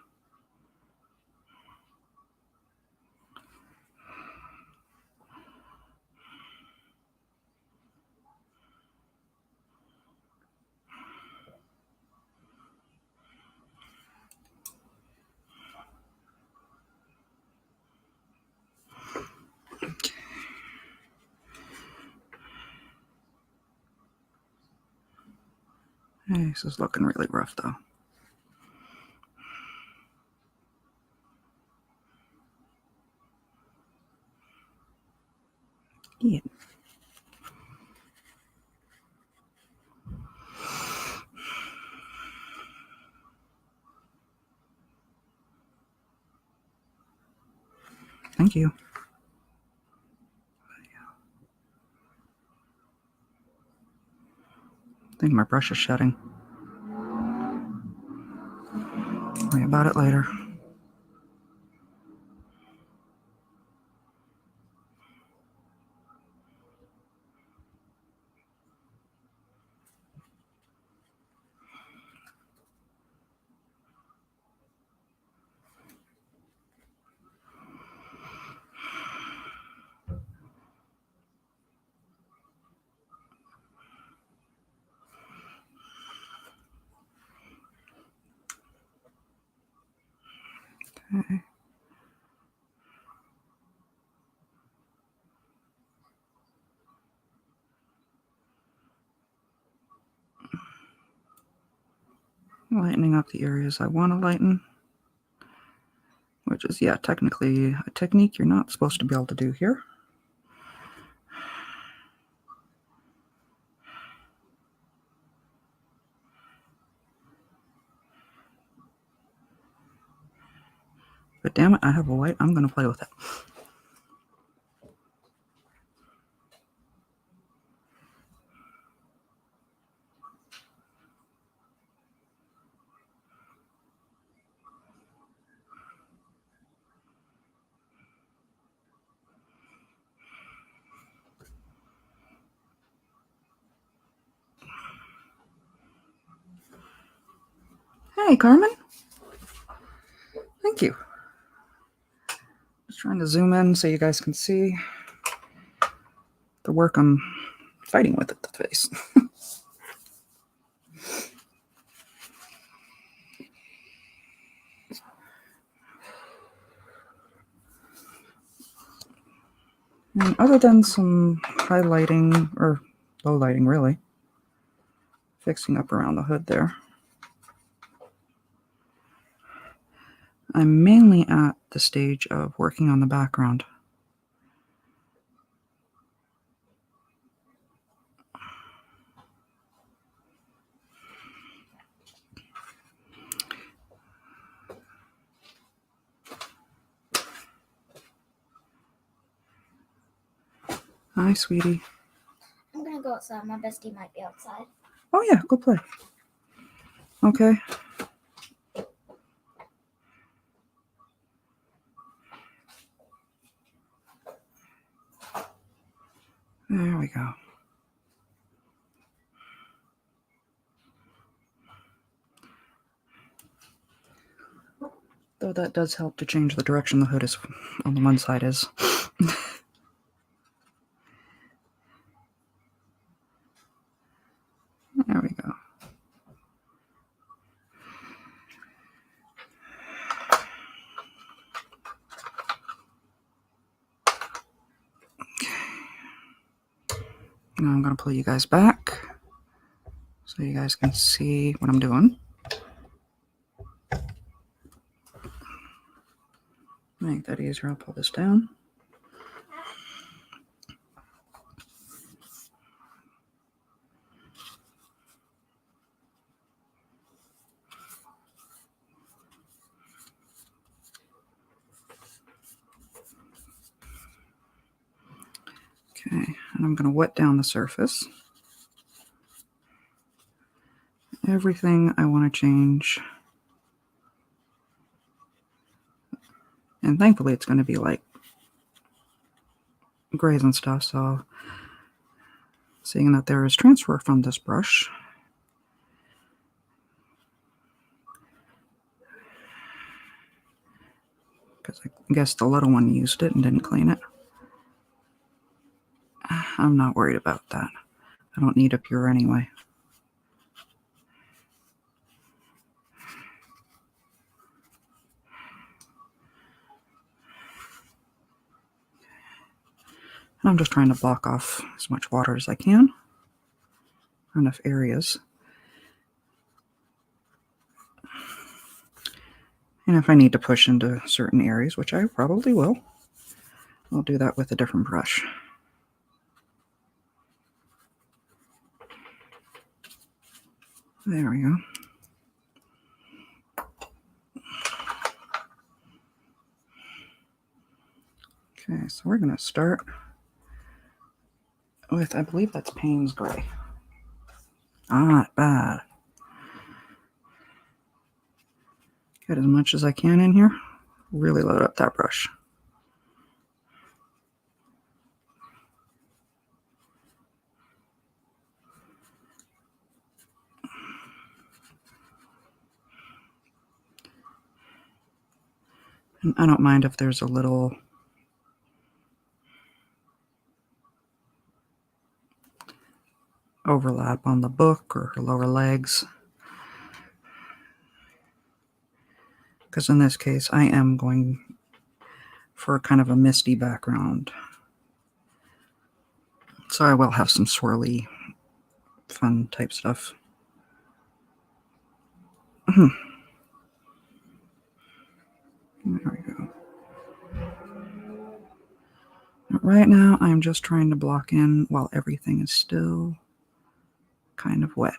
Okay, this is looking really rough though. Yeah. Thank you. I think my brush is shedding. Worry about it later. Okay. Lightening up the areas I want to lighten, which is, yeah, technically a technique you're not supposed to be able to do here. But damn it, I have a white. I'm going to play with it. Hey, Carmen. Thank you. Just trying to zoom in so you guys can see the work I'm fighting with at the face. And other than some highlighting, or low lighting really, fixing up around the hood there, I'm mainly at the stage of working on the background. Hi, sweetie. I'm gonna go outside. My bestie might be outside. Oh yeah, go play. Okay. There we go. Though that does help to change the direction the hood is on the one side is. There we go. Now I'm going to pull you guys back so you guys can see what I'm doing. Make that easier. I'll pull this down. Okay, and I'm going to wet down the surface. Everything I want to change. And thankfully it's going to be like grays and stuff, so seeing that there is transfer from this brush, because I guess the little one used it and didn't clean it. I'm not worried about that. I don't need a pure anyway. And I'm just trying to block off as much water as I can, enough areas. And if I need to push into certain areas, which I probably will, I'll do that with a different brush. There we go. Okay, so we're going to start with, I believe that's Payne's Gray. Not bad. Get as much as I can in here. Really load up that brush. And I don't mind if there's a little overlap on the book or her lower legs, because in this case I am going for kind of a misty background, so I will have some swirly fun type stuff. There we go. Right now I'm just trying to block in while everything is still kind of wet.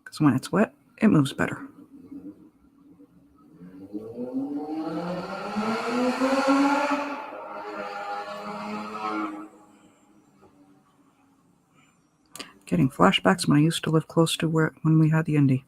Because when it's wet, it moves better. Getting flashbacks when I used to live close to when we had the indie.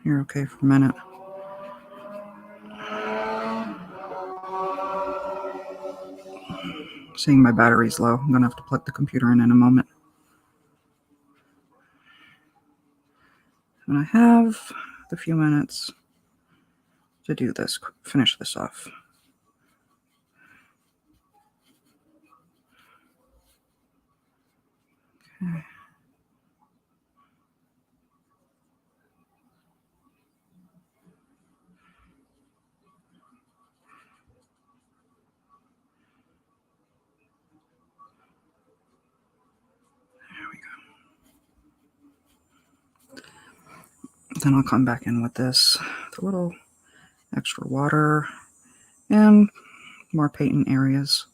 You're okay for a minute. Seeing my battery's low. I'm going to have to plug the computer in a moment. And I have the few minutes to do this, finish this off. Okay. There we go. Then I'll come back in with this, the little extra water and more paint in areas.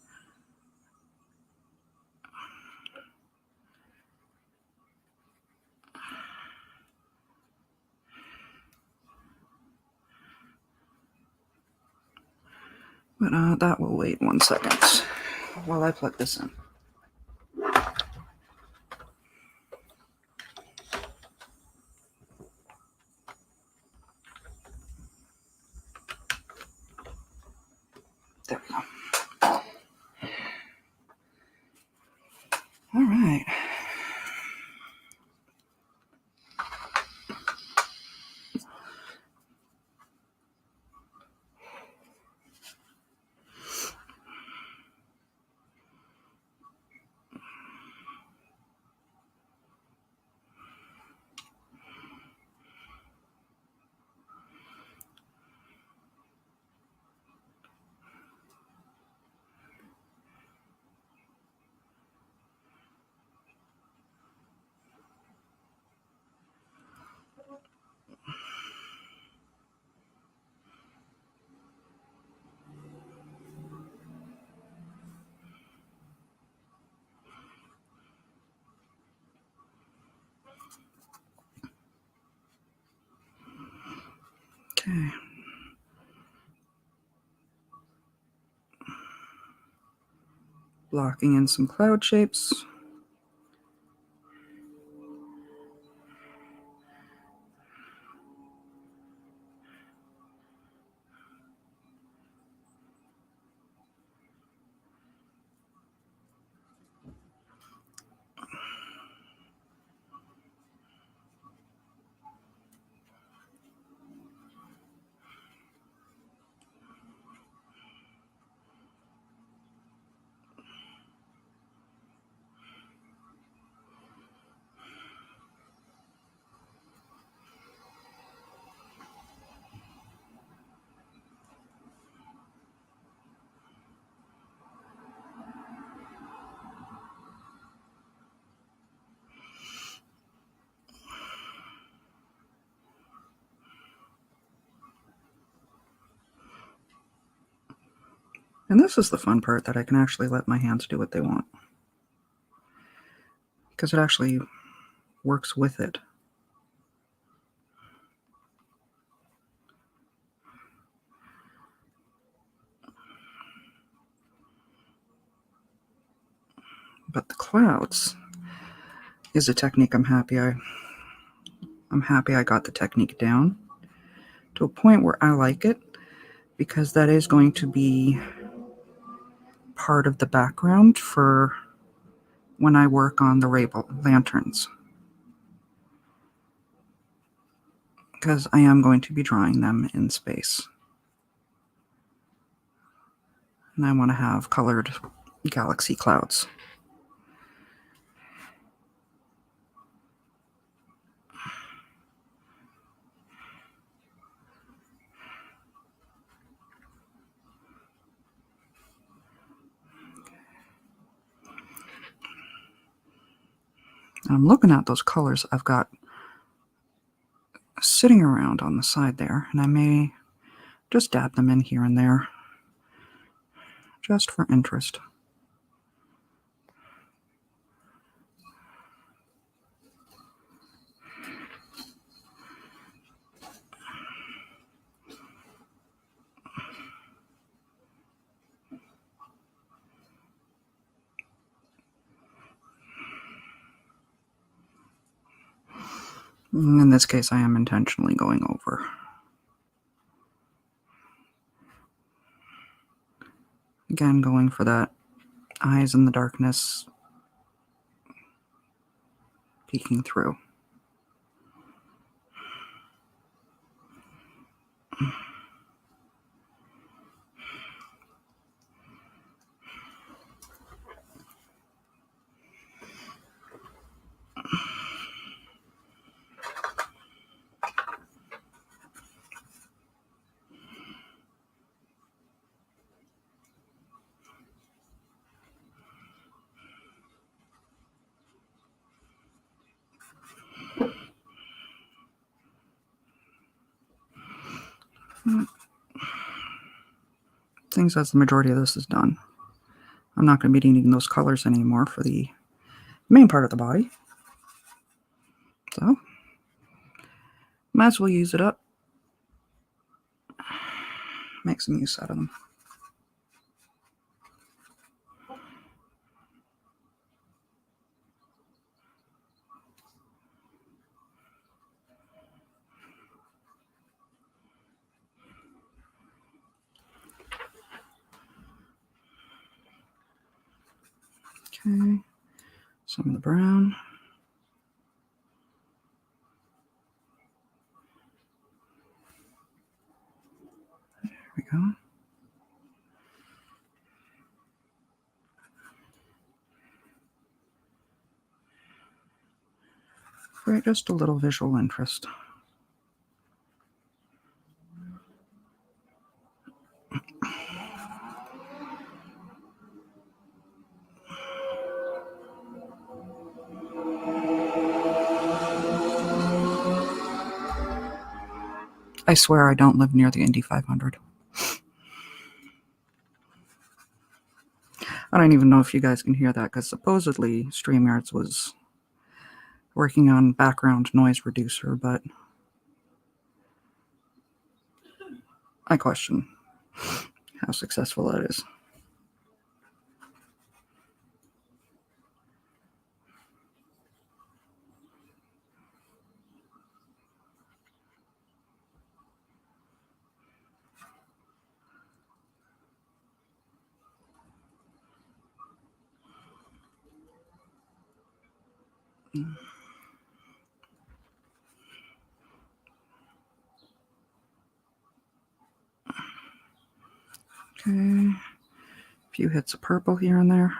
But that will wait 1 second while I plug this in. There we go. All right. Okay. Blocking in some cloud shapes. And this is the fun part, that I can actually let my hands do what they want, because it actually works with it. But the clouds is a technique I'm happy I got the technique down to a point where I like it, because that is going to be part of the background for when I work on the rainbow lanterns, because I am going to be drawing them in space. And I want to have colored galaxy clouds. And I'm looking at those colors I've got sitting around on the side there, and I may just dab them in here and there, just for interest. In this case, I am intentionally going over. Again, going for that eyes in the darkness, peeking through. Things as the majority of this is done. I'm not going to be needing those colors anymore for the main part of the body. So, might as well use it up. Make some use out of them. Okay, some of the brown. There we go. For just a little visual interest. I swear I don't live near the Indy 500. I don't even know if you guys can hear that, because supposedly StreamYards was working on background noise reducer, but I question how successful that is. Okay, a few hits of purple here and there.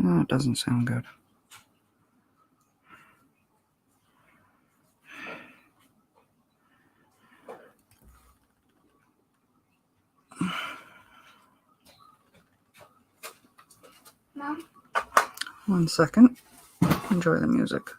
Oh, it doesn't sound good. Mom? 1 second. Enjoy the music.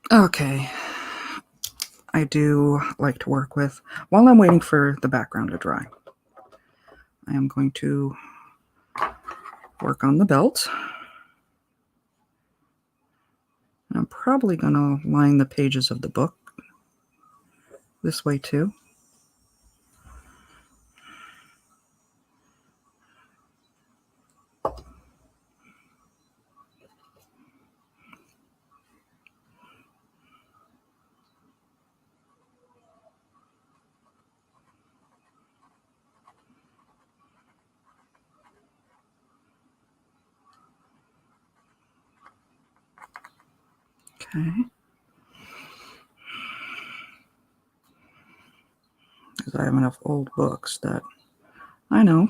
Okay. I do like to work with, while I'm waiting for the background to dry, I am going to work on the belt. I'm probably going to line the pages of the book this way too. Okay. Because I have enough old books that I know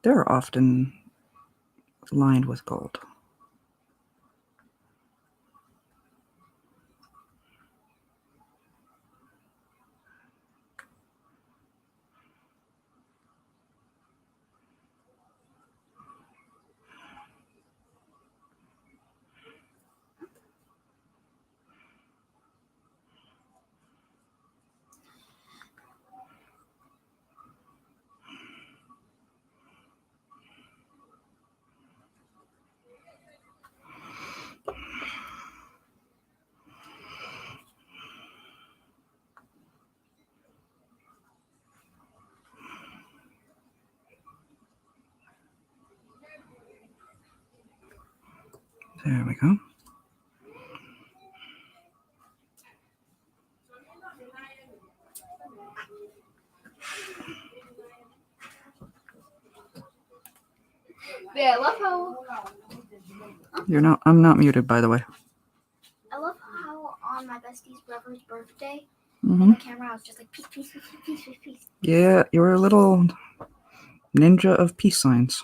they're often lined with gold. There we go. Yeah, I love how. I'm not muted, by the way. I love how on my bestie's brother's birthday, Mm-hmm. in the camera, I was just like, peace, peace, peace, peace, peace, peace. Yeah, you're a little ninja of peace signs.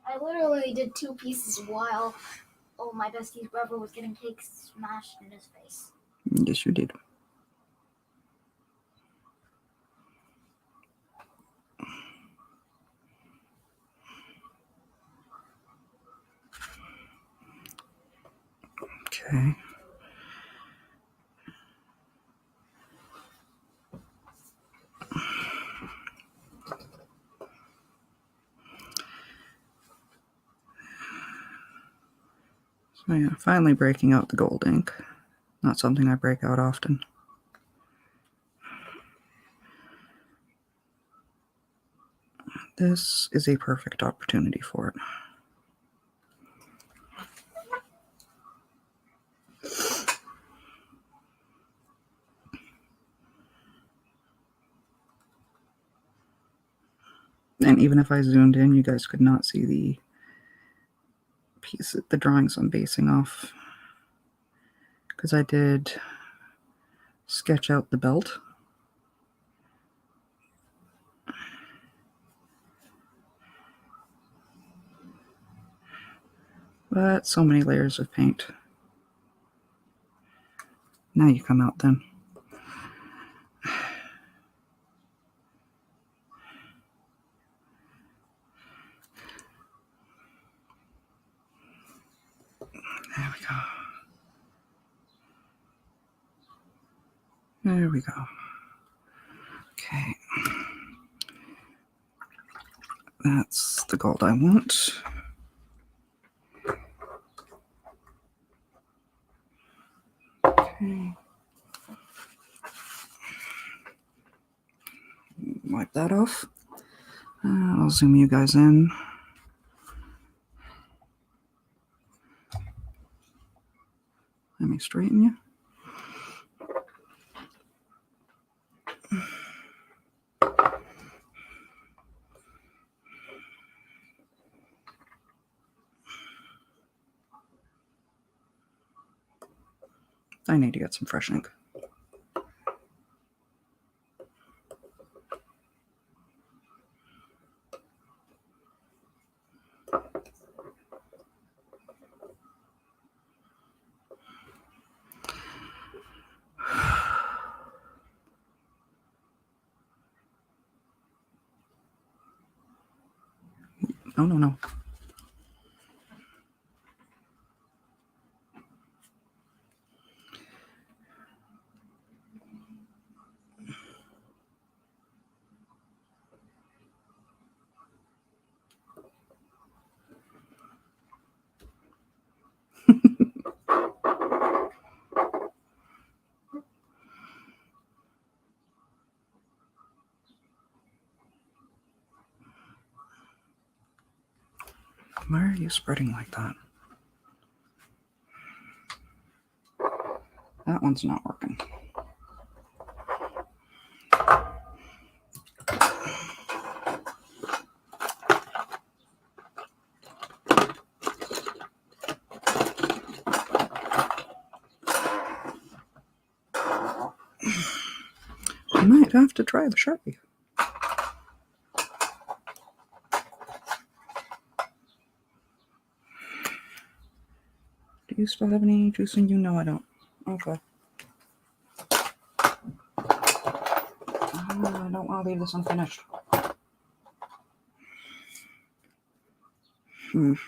I literally did 2 pieces while my bestie's brother was getting cake smashed in his face. Yes, you did. Okay. So yeah, finally breaking out the gold ink. Not something I break out often. This is a perfect opportunity for it. And even if I zoomed in, you guys could not see the the drawings I'm basing off. Because I did sketch out the belt. But so many layers of paint. Now you come out then. There we go. There we go. Okay. That's the gold I want. Okay. Wipe that off. I'll zoom you guys in. Let me straighten you. I need to get some fresh ink. No. Why are you spreading like that? That one's not working. I might have to try the Sharpie. Do you still have any juice in you? No, I don't. Okay. I don't want to leave this unfinished. Okay.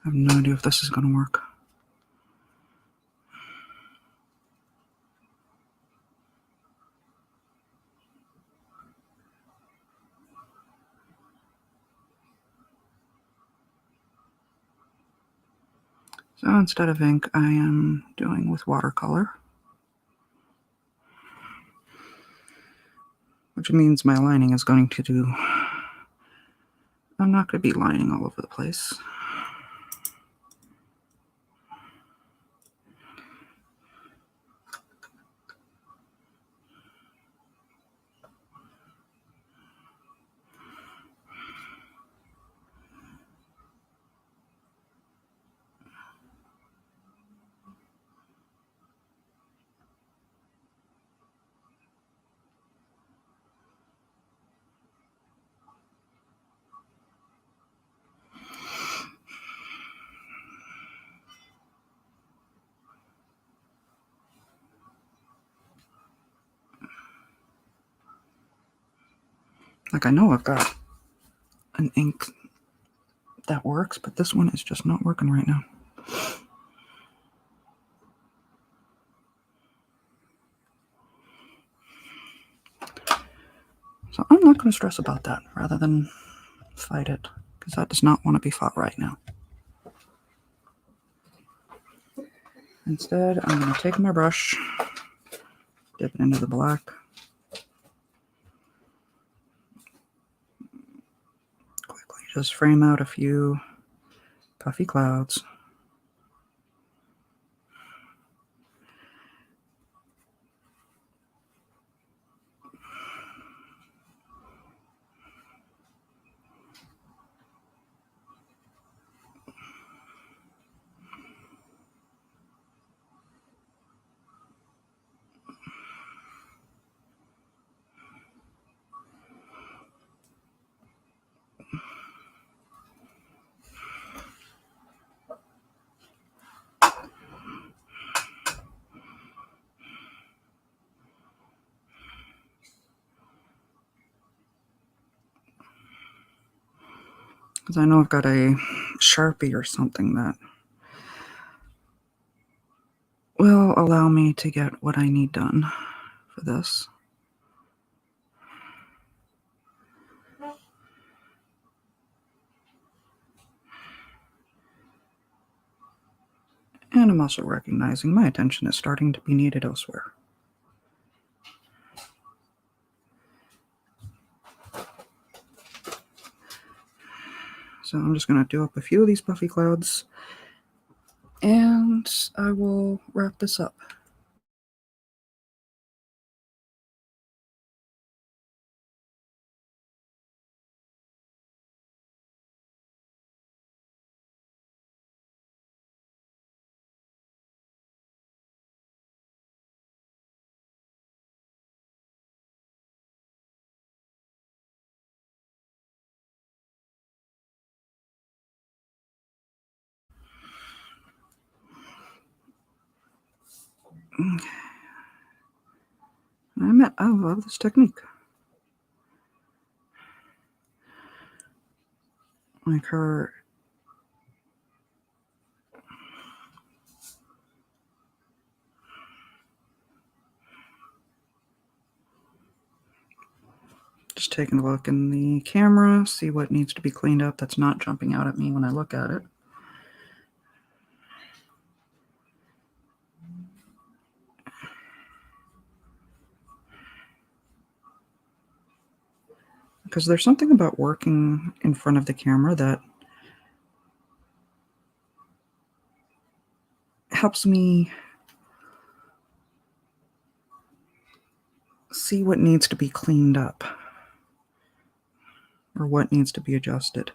I have no idea if this is going to work. So instead of ink, I am doing with watercolor, which means my lining is going to do... I'm not going to be lining all over the place. Like, I know I've got an ink that works, but this one is just not working right now. So I'm not going to stress about that rather than fight it, because that does not want to be fought right now. Instead, I'm going to take my brush, dip it into the black, quickly just frame out a few puffy clouds. Because I know I've got a Sharpie or something that will allow me to get what I need done for this. And I'm also recognizing my attention is starting to be needed elsewhere. So I'm just going to do up a few of these puffy clouds, and I will wrap this up. Okay. I love this technique. Like her. Just taking a look in the camera, see what needs to be cleaned up that's not jumping out at me when I look at it. because there's something about working in front of the camera that helps me see what needs to be cleaned up or what needs to be adjusted.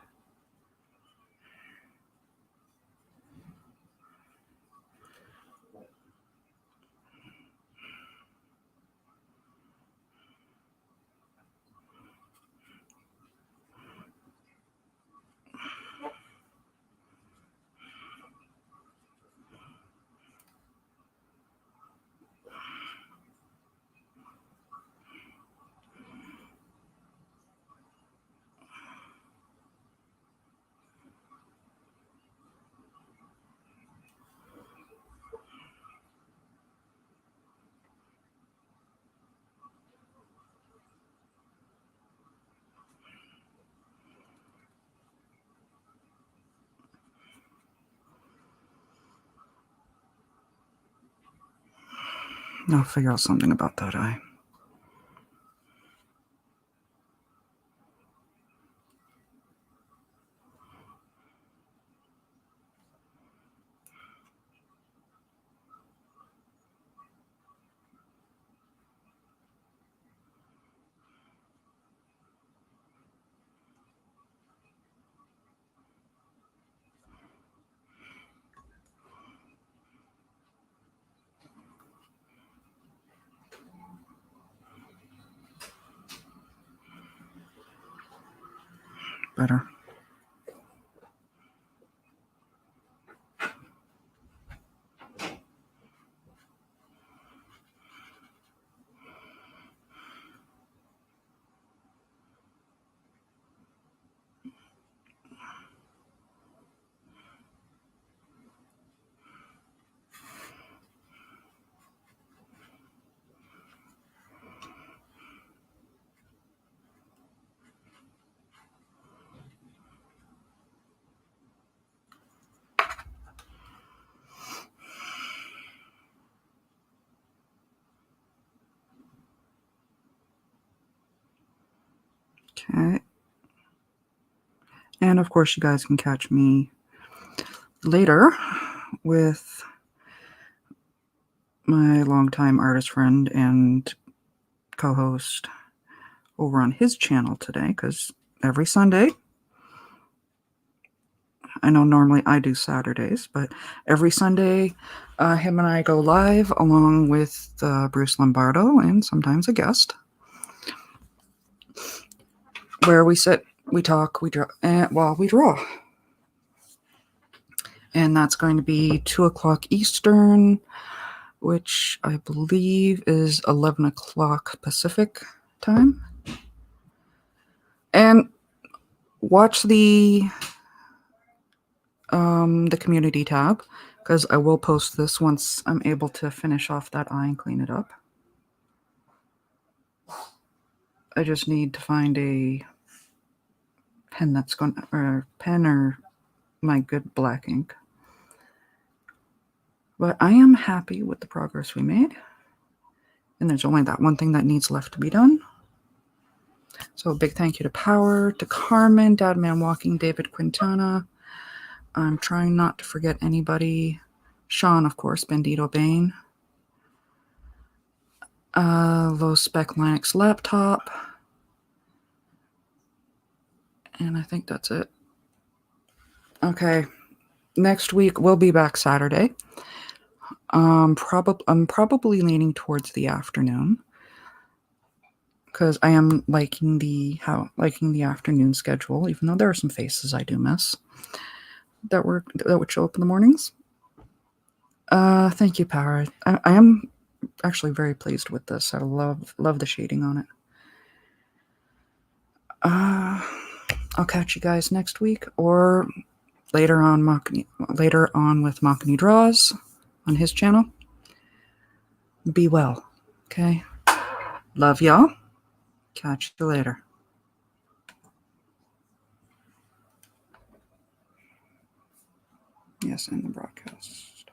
I'll figure out something about that eye. Better. Okay. And of course, you guys can catch me later with my longtime artist friend and co-host over on his channel today, because every Sunday, I know normally I do Saturdays, but every Sunday, him and I go live along with Bruce Lombardo and sometimes a guest, where we sit, we talk, we draw, while we draw. And that's going to be 2 o'clock Eastern, which I believe is 11 o'clock Pacific time. And watch the community tab, because I will post this once I'm able to finish off that eye and clean it up. I just need to find a pen that's going, or pen or my good black ink. But I am happy with the progress we made. And there's only that one thing that needs left to be done. So a big thank you to Power, to Carmen, Dadman Walking, David Quintana. I'm trying not to forget anybody. Sean, of course, Bandito Bane. Low Spec Linux Laptop. And I think that's it. Okay. Next week, we'll be back Saturday. I'm probably leaning towards the afternoon, because I am liking the afternoon schedule, even though there are some faces I do miss that would show up in the mornings. Thank you, Power. I am actually very pleased with this. I love the shading on it. I'll catch you guys next week, or later on with Makani Draws on his channel. Be well, okay? Love y'all. Catch you later. Yes, end the broadcast.